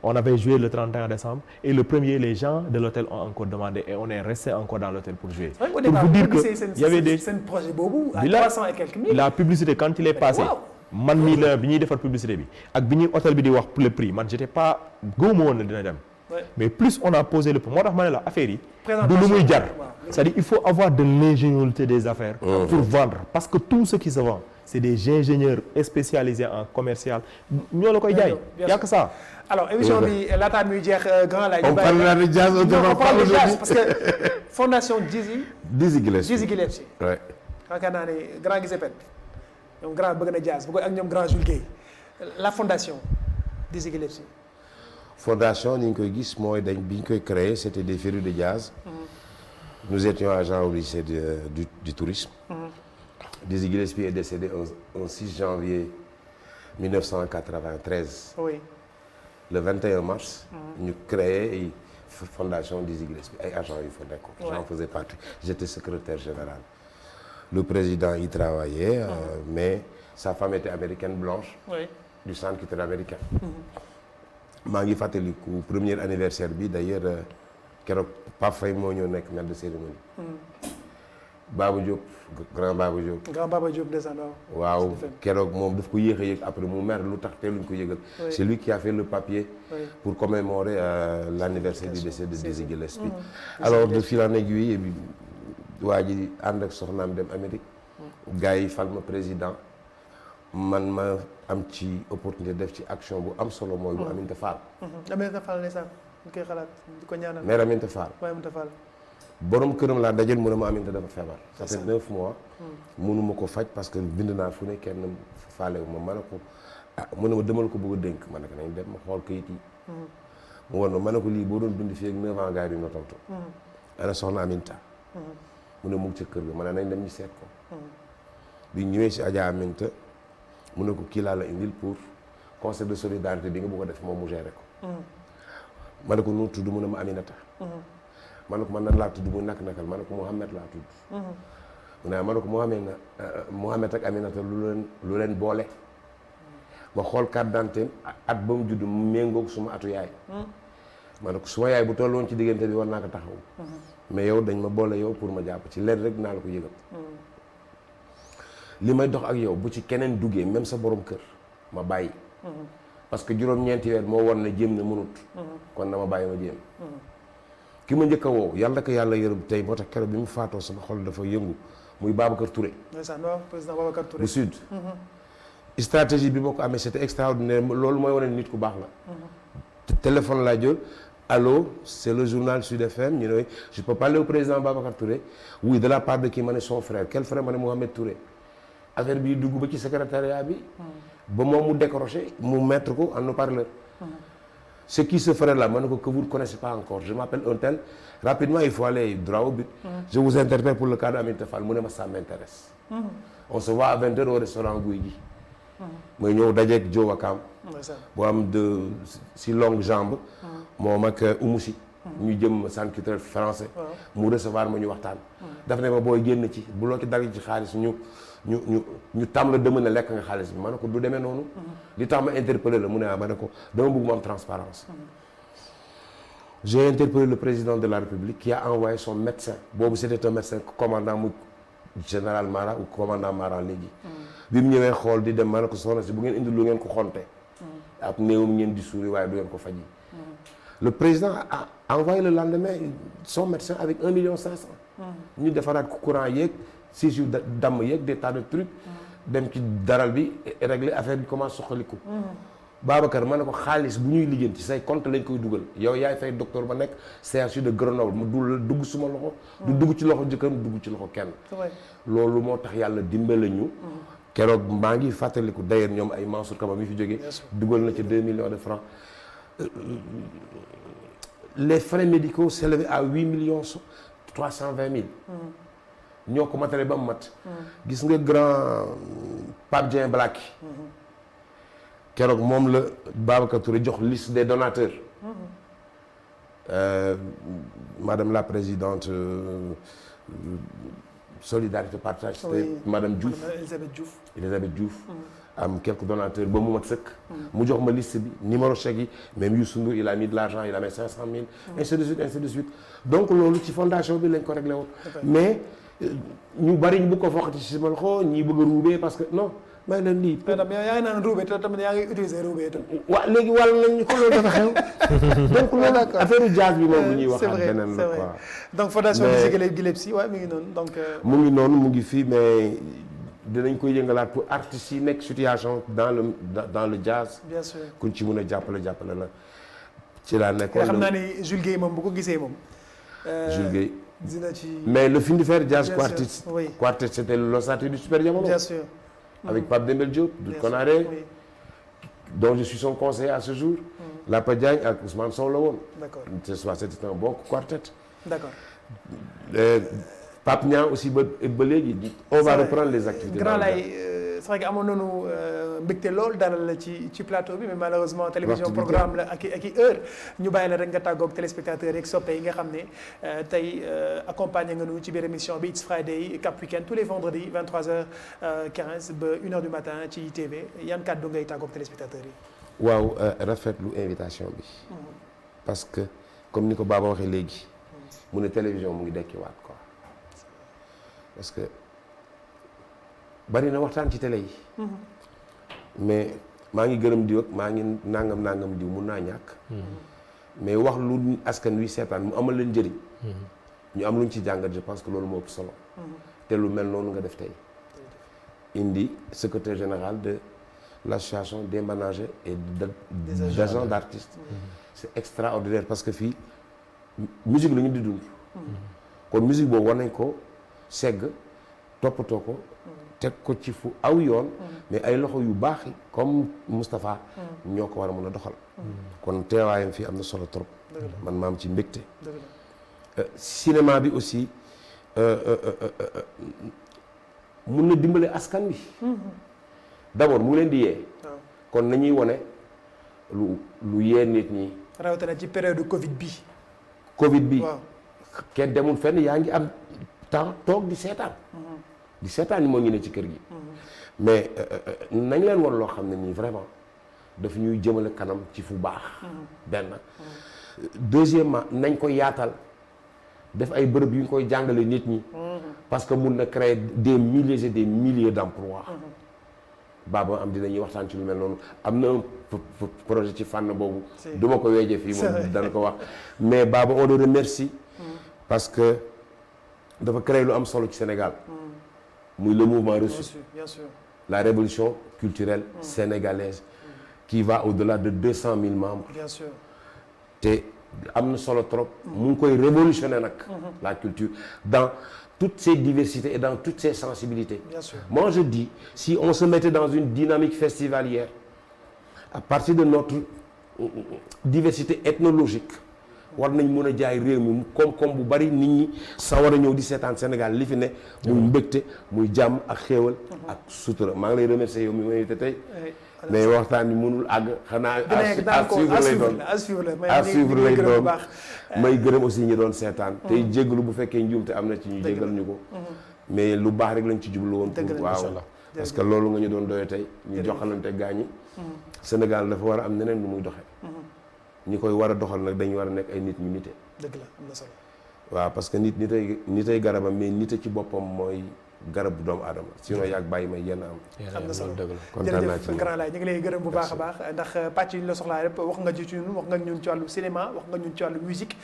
Speaker 2: on avait joué le 31 décembre et le premier les gens de l'hôtel ont encore demandé et on est resté encore dans l'hôtel pour jouer.
Speaker 1: Pour vous dire que il y avait des projet boobu à 300 et quelques mille.
Speaker 2: La publicité quand il est passé man mii la bi ñuy defar publicité bi ak bi ñuy hôtel bi di wax le prix man j'étais pas gëwuma woon na dina dem. Mais plus on a posé le prix moo tax ma ne la affaire yi du lu muy jar c'est-à-dire il faut avoir de l'ingéniosité des affaires pour vendre parce que tout ce qui se vend c'est des ingénieurs spécialisés en commercial ñoo la koy jaay y'a que ça.
Speaker 1: Alors émission bi laataa muy jeex Grand Laye
Speaker 3: on parlera de jazz
Speaker 1: parce que fondation Dizzy Gillespie yaakaar naa ne grand Giuseppe ñoom grand bëgg na jazz bu ko ak ñoom grand Jules Guèye la fondation Dizzy Gillespie.
Speaker 3: Fondation ni ñu koy gis mooy bi ñu koy créé c'était des férus de jazz. Nous étions agents au lycée du tourisme. Dizzy Gillespie est décédé un 6 janvier 1993.
Speaker 1: Oui.
Speaker 3: Le 21 mars. ñu créé fondation Dizzy Gillespie ay agents yu fa nekkoon. J'en faisais partie j'étais secrétaire général. Le président y travaillait mais sa femme était américaine blanche.
Speaker 1: Oui.
Speaker 3: Du centre qui était américain. maa ngi fàttaliku premier anniversaire bi d'ailleurs keroog Pape Faye moo ñëw nekk maître de cérémonie. Baba Diop grand Baba Diop.
Speaker 1: grand Baba Diop ndeysaan
Speaker 3: waaw keroog moom daf ko yéex a yëg après mu mer lu tax teeluñ ko yëgal. c'est lui qui a fait le papier. pour commémorer l'anniversaire du décès de Dizzy Gillespie. alors de fil en aiguille waa ji ànd ak soxnaam dem Amérique. gars yi fal ma président man ma am ci opportunité def ci action bu am solo mooy bu Aminata Fall.
Speaker 1: Aminata Fall ndeysaan ñu koy xalaat di ko ñaanal.
Speaker 3: mère Aminata Fall.
Speaker 1: Aminata Fall.
Speaker 3: borom këram laa dajal mu ne ma Aminata dafa feebar. ça fait 9 mois. mënuma ko faj parce que bind naa fu ne kenn faalewu ma ne ko mu ne ma demal ko bëgg a dénk ma ne ko nañ dem ma xool kayit yi. mu woon ma ne ko lii boo doon dund fii ak 9 ans gars yi duñ la tontu. ana soxna Aminata. mu ne mu ngi ca kër ga ma ne nañ dem ñu seet ko. bi ñëwee si Adja Aminata mu ne ko kii laa la indil pour conseil de solidarité bi nga bëgg a def moom mu géré ko. ma ne ko nu tudd mu ne ma Aminata. ma ne ko man nan laa tudd mu nakal ma ne ko Mouhamed laa tudd. mu ne ma ne ko Mouhamed ak Aminata lu leen boole. ma xool carte d'identité at ba mu judd mu méngoog suma atu yaay. ma ne ko suma yaay bu tolloon ci diggante bi war naa ko taxaw. mais yow dañ ma boole yow pour ma jàpp ci leen rek dinaa la ko yëgal. li may dox ak yow bu ci keneen duggee même sa borom kër ma bàyyi. parce que juróom-ñeenti weer moo war ne jéem na mënut. kon dama bàyyi ma jéem. ki ma njëkk a woo yàlla ko yàlla yërëm tey moo tax keroog bi mu faatoo sama xol dafa yëngu muy Babacar Touré.
Speaker 1: ndeysaan waaw président Babacar Touré
Speaker 3: bu Sud. stratégie bi ma ko amee c'était extraordinaire loolu mooy wane nit ku baax la. téléphone laa jël allô c'est le journal Sud FM ñu ne je peux parler au président Babacar Touré oui de la part de qui ma ne son frère quel frère ma ne Mohamed Touré. affaire bi dugg ba ci secrétariat bi. ba moom mu décroché mu mettre ko en haut-parleur. ce qui se ferait là ma ne ko que vous ne connaissez pas encore je m'appelle un tel rapidement il faut aller droit au but. je vous interpelle pour le cas d'Aminata Fall mu ne ma ça m'intéresse. on se voit à 20h au restaurant Guy gi. mooy ñëw dajeeg Joe Wakam. bu am si longue jambe. moom ak Oumousi. ñu jëm centre culturel français. mu recevoir ma ñu waxtaan. daf ne ma booy génn ci bu loo ci dagg ci xaalis ñu tam la dëmën ne lekk nga xaalis bi ma ne ko du demee noonu. li tax ma interpellé la mu ne ma ne ko dama bëgg mu am transparence. j'ai interpellé le président de la République qui a envoyé son médecin boobu c'était un médecin commandant mu général Mara ou commandant Mara léegi. bi mu ñëwee xool di dem ma ne ko soxna si bu ngeen indi lu ngeen ko xonte ak néewum ngeen di suuri waaye du ngeen ko faji. le président a envoyé le lendemain son médecin avec 1,5 million. ñu defaraat ko courant yeeg séjour damm yeeg des tas de trucs. dem ci daral bi régler affaire bi commence soxaliku. Babacar ma ne ko xaalis bu ñuy lijjanti say compte lañ koy dugal yow yaay fay docteur ba nekk CHU de Grenoble mu dugg suma loxo. du dugg ci loxo jëkkëram dugg ci loxo kenn. loolu moo tax yàlla dimbale ñu. keroog maa ngi fàttaliku d'ailleurs ñoom ay Mansour Kama mi fi jógee. dugal na ci 2 millions de francs. les frais médicaux s'élevaient à 8,320,000. ñoo ko matale ba mu mat. gis nga grand Pape Dieng Black. keroog moom la Babacar Touré jox liste des donateurs. Madame la présidente Solidarité Partage. c'était Madame Diouf Elisabeth Diouf. am quelques donateurs ba mu mat sëkk. mu jox ma liste bi numéro chèque yi même Youssou Ndour il a mis de l'argent il a mis 500,000. ainsi de suite donc loolu ci fondation bi lañ ko réglé woon. mais ñu bari ñu bëgg ko foqati ci sama loxo ñii bëgg a ruubee parce que non may leen lii.
Speaker 1: mais tam yaa ngi naan ruubee te tamit yaa ngi utiliser ruubee itam.
Speaker 3: waaw léegi wàll nañ ñu ko loolu dafa xew. donc loolu affaire jazz bi moom lu ñuy waxaat beneen la quoi.
Speaker 1: donc fondation Dizzy Gillespie waaye mi ngi noonu donc.
Speaker 3: mu ngi noonu mu ngi fii mais. dinañ koy yëngalaat pour artistes yi nekk situation dans le jazz.
Speaker 1: bien sûr
Speaker 3: kuñ ci mën a jàppale la ci laa nekkoon.
Speaker 1: xam naa ni Jules Guèye moom bu ko gisee moom.
Speaker 3: Jules Guèye.
Speaker 1: dina ci.
Speaker 3: mais le film du fer jazz
Speaker 1: bien
Speaker 3: quartet.
Speaker 1: sûr, oui.
Speaker 3: quartet c'était l'ossature du Super Diamono.
Speaker 1: bien sûr.
Speaker 3: avec Pape Dembel Diop. Doudou Konaré.
Speaker 1: oui.
Speaker 3: dont je suis son conseiller à ce jour. Lapa Diagne ak Ousmane Sow la woon.
Speaker 1: d'accord
Speaker 3: c'était un bon quartet.
Speaker 1: d'accord.
Speaker 3: Pape Niang aussi ba léegi. on va reprendre les activités.
Speaker 1: grand lay c'est vrai que amoon nañu mbégte lool dalal la ci plateau bi mais malheureusement télévision programme la ak i heure ñu bàyyi la rek nga tàggoog téléspectateurs yeeg soppe yi nga xam ne tey accompagné nga nu ci biir émission bi It's Friday Cap Weekend tous les vendredis 23h15 ba 1h du matin ci ITV yan kàddu ngay tàggoog téléspectateurs yi.
Speaker 3: waaw rafetlu invitation bi. parce que comme ni ko Baba waxee léegi. mu ne télévision mu ngi dekkiwaat quoi. parce que bari na waxtaan ci télé yi. mais maa ngi gërëm diw ak maa ngi nangam diw mun naa ñàkk. mais wax lu askan wi seetaan mu amal leen njëriñ. ñu am luñ ci jàngat je pense que loolu moo ëpp solo. te lu mel noonu nga def tey. indi secrétaire général de l'association des managers et des agents d'artistes. c'est extraordinaire parce que fii musique la ñu di dund. kon musique boobu war nañ ko segg toppatoo ko. teg ko ci fu aw yoon. mais ay loxo yu baax yi comme Moustapha. ñoo ko war a mën a doxal. kon teewaayam fii am na solo trop. man maam ci mbégte. cinéma bi aussi mun na dimbale askan wi. d'abord mu ngi leen di yee. kon nañuy wone lu yee nit ñi.
Speaker 1: rawatina ci période Covid bi.
Speaker 3: Covid bi kenn demul fenn yaa ngi am temps toog di seetaan. di seetaan ni moo ngi ne ci kër gi. mais nañ leen war loo xam ne nii vraiment daf ñuy jëmale kanam ci fu baax. benn deuxièmement nañ ko yaatal def ay bërëb yu ñu koy jàngale nit ñi. parce que mun na créer des milliers et des milliers d'emplois. Baba am dinañuy waxtaan ci lu mel noonu am na projet ci fànn boobu. du ma ko weeje fii moom dana ko wax. mais Baba on le remercie. parce que dafa créer lu am solo ci Sénégal. muy le mouvement reçu.
Speaker 1: Bien sûr.
Speaker 3: La révolution culturelle sénégalaise qui va au-delà de 200 000 membres.
Speaker 1: Bien sûr.
Speaker 3: te am na solo trop. mu ngi koy révolutionner nag. la culture dans toutes ses diversités et dans toutes ses sensibilités.
Speaker 1: Bien sûr.
Speaker 3: Moi je dis si on se mettait dans une dynamique festivalière à partir de notre diversité ethnologique war nañ mën a jaay réew mi koom-koom bu bari nit ñi sa war a ñëw di seetaan Sénégal li fi ne muy mbégte muy jàmm ak xéewal ak sutura maa ngi lay remercier yow mi ma invité tey mais waxtaan bi mënul àgg xanaa à suivre lay doon may gërëm aussi ñi doon seetaan tey jéggalu bu fekkee njuumte am na ci ñu jéggal ñu ko mais lu baax rek lañ ci jublu woon pour waaw parce que loolu nga ñu doon doye tey ñu joxalante gaañi Sénégal dafa war a am neneen lu muy doxee ñi koy war a doxal nag dañu war a nekk ay nit ñu nite.
Speaker 1: dëgg la am na solo.
Speaker 3: waaw parce que nitay garabam mais nite ci boppam mooy garabu doomu aadama sinon yàgg bàyyi may yenn am.
Speaker 1: am na solo
Speaker 3: kontaan naa ci
Speaker 1: jërëjëf grand laay ñu ngi lay gërëm bu baax a baax ndax pàcc yi ñu la soxlaa yëpp wax nga ci ñun wax nga ñun ci wàllu cinéma wax nga ñun ci wàllu musique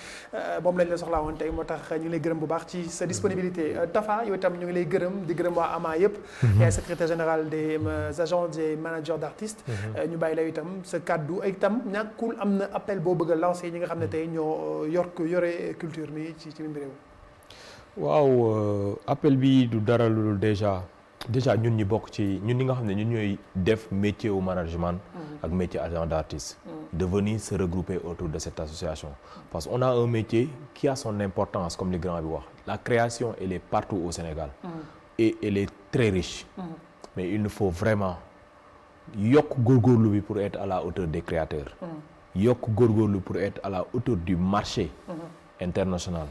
Speaker 1: moom lañ la soxlaa woon tey moo tax ñu ngi lay gërëm bu baax ci sa disponibilité. Tafa yow itam ñu ngi lay gërëm di gërëm waa AMA yëpp. yaay secrétaire général des agents et managers d'artistes. ñu bàyyi la itam sa kaddu itam ñàkkul am na appel boo bëgg a lancer ñi nga xam ne tey ñoo yore culture mi ci mim réew.
Speaker 2: waaw appel bi du dara lu déjà ñun ñi bokk ci ñun ñi nga xam ne ñun ñooy def métier au management ak métier agent d'artiste de venir se regrouper autour de cette association parce qu'on a un métier qui a son importance comme le grand bi wax la création elle est partout au Sénégal et elle est très riche mais il nous faut vraiment yokk góorgóorlu bi pour être à la hauteur des créateurs yokk góorgóorlu pour être à la hauteur du marché international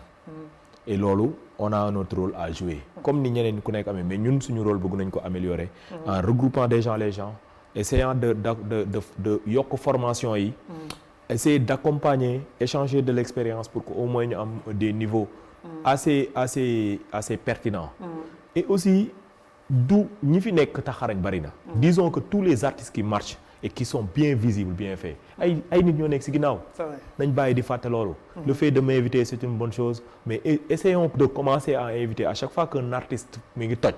Speaker 2: et loolu on a notre rôle à jouer comme ni ñeneen ku nekk amee mais ñun suñu rôle bëgg nañ ko améliorer en regroupant les gens essayant de yokk formation yi essayer d'accompagner échanger de l'expérience pour que au moins ñu am des niveaux assez pertinents et aussi du ñi fi nekk taxarañ bari na disons que tous les artistes qui marchent et qui sont bien visibles bien faits ay nit ñoo nekk ci ginnaaw nañ bàyyi di fàtte loolu le fait de m'inviter c'est une bonne chose mais essayons de commencer à inviter à chaque fois qu'un artiste mi ngi toj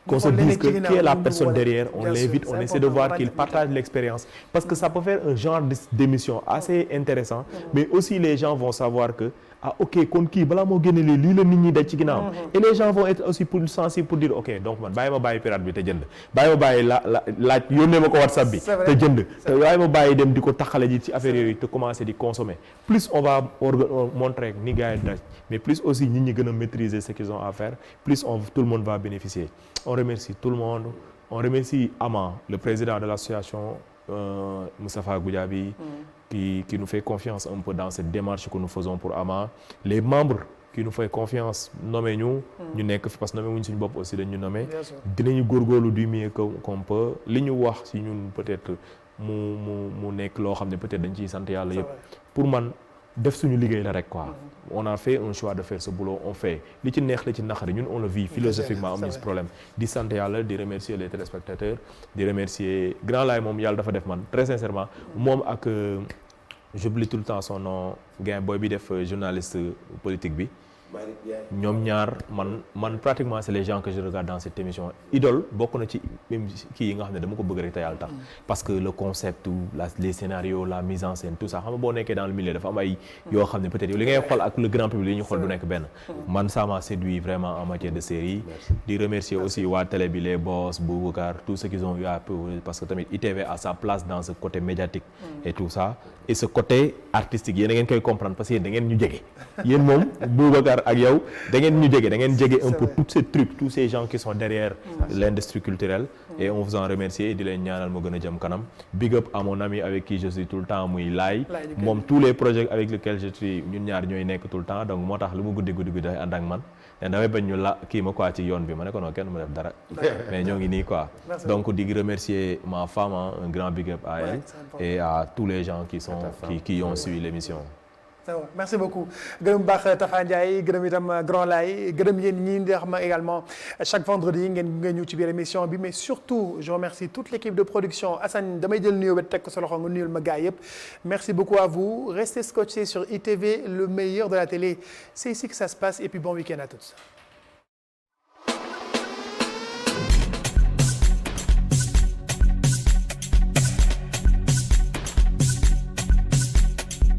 Speaker 2: qu'on se dise que qui est la personne derrière on l'invite on essaie de voir qu'il partage l'expérience parce que ça peut faire un genre d'émission assez intéressant mais aussi les gens vont savoir que ah ok kon kii balaa moo génne lii la nit ñi daj ci ginnaaw et les gens vont être aussi pour sensibles pour dire ok donc man bàyyi ma bàyyi pirate bi te jënd bàyyi ma bàyyi laaj yónnee ma ko WhatsApp bi te jënd te bàyyi ma bàyyi dem di ko taxale ji ci affaire yooyu te commencer di consommer plus on va montrer ni gars yi daj mais plus aussi nit ñi gën a maîtriser ce qu'ils ont à faire plus tout le monde va bénéficier on remercie tout le monde on remercie Ama le président de l'association Moustapha Goudiaby qui nous fait confiance un peu dans cette démarche que nous faisons pour Ama les membres qui nous font confiance nommé ñu nekk fi parce que nommé wuñ suñu bopp aussi dañu nommé dinañu góorgóorlu du mieux qu'on peut li ñu wax ci ñun peut-être mu nekk loo xam ne peut-être dañ ciy sant yàlla yëpp pour man def suñu liggéey la rek quoi. On a fait un choix de faire ce boulot on fait li ci neex li ci naqari ñun on le vit philosophiquement am ce problème di sant yàlla di remercier les téléspectateurs di remercier Grand Laye moom yàlla dafa def man très sincèrement moom ak j'oublie tout le temps son nom gain boy bi def journaliste politique bi ñoom ñaar man pratiquement c'est les gens que je regarde dans cette émission Idole bokk na ci même kii yi nga xam ne dama ko bëgg rek te yàlla tax parce que le concept les scénarios la mise en scène tout ça xam nga boo nekkee dans le milieu dafa am ay yoo xam ne peut-être yow li ngay xool ak le grand public li ñuy xool du nekk benn man ça m'a séduit vraiment en matière de série di remercier aussi waa télé bi les boss Boubacar tout ce qu'ils ont eu à peu parce que tamit ITV a sa place dans ce côté médiatique et tout ça et ce côté artistique yéen da ngeen koy comprendre parce que yéen da ngeen ñu jege yéen moom Boubacar ak yow da ngeen ñu jege da ngeen jege un peu tous ces trucs tous ces gens qui sont derrière l'industrie culturelle et on vous en remercie di leen ñaanal mu gën a jëm kanam big up à mon ami avec qui je suis tout le temps muy Laye moom tous les projets avec lesquels je suis ñun ñaar ñooy nekk tout le temps donc moo tax lu mu guddi dafay ànd ak man te damay bañ ñu kii ma quoi ci yoon bi ma ne ko non kenn mu def dara mais ñoo ngi nii quoi donc di remercier ma femme un grand big up à elle et à tous les gens qui ont suivi l'émission.
Speaker 1: Merci beaucoup gërëm baax Tafa Ndiaye gërëm itam Grand Laye gërëm yéen ñi nga xam également chaque vendredi ngeen ñu ci biir émission bi mais surtout je remercie toute l'équipe de production Assane damay jël nuyoo ba teg ko sa loxo nga nuyul ma gars yëpp merci beaucoup à vous restez scotchés sur ITV le meilleur de la télé c'est ici que ça se passe et puis bon week-end à tous.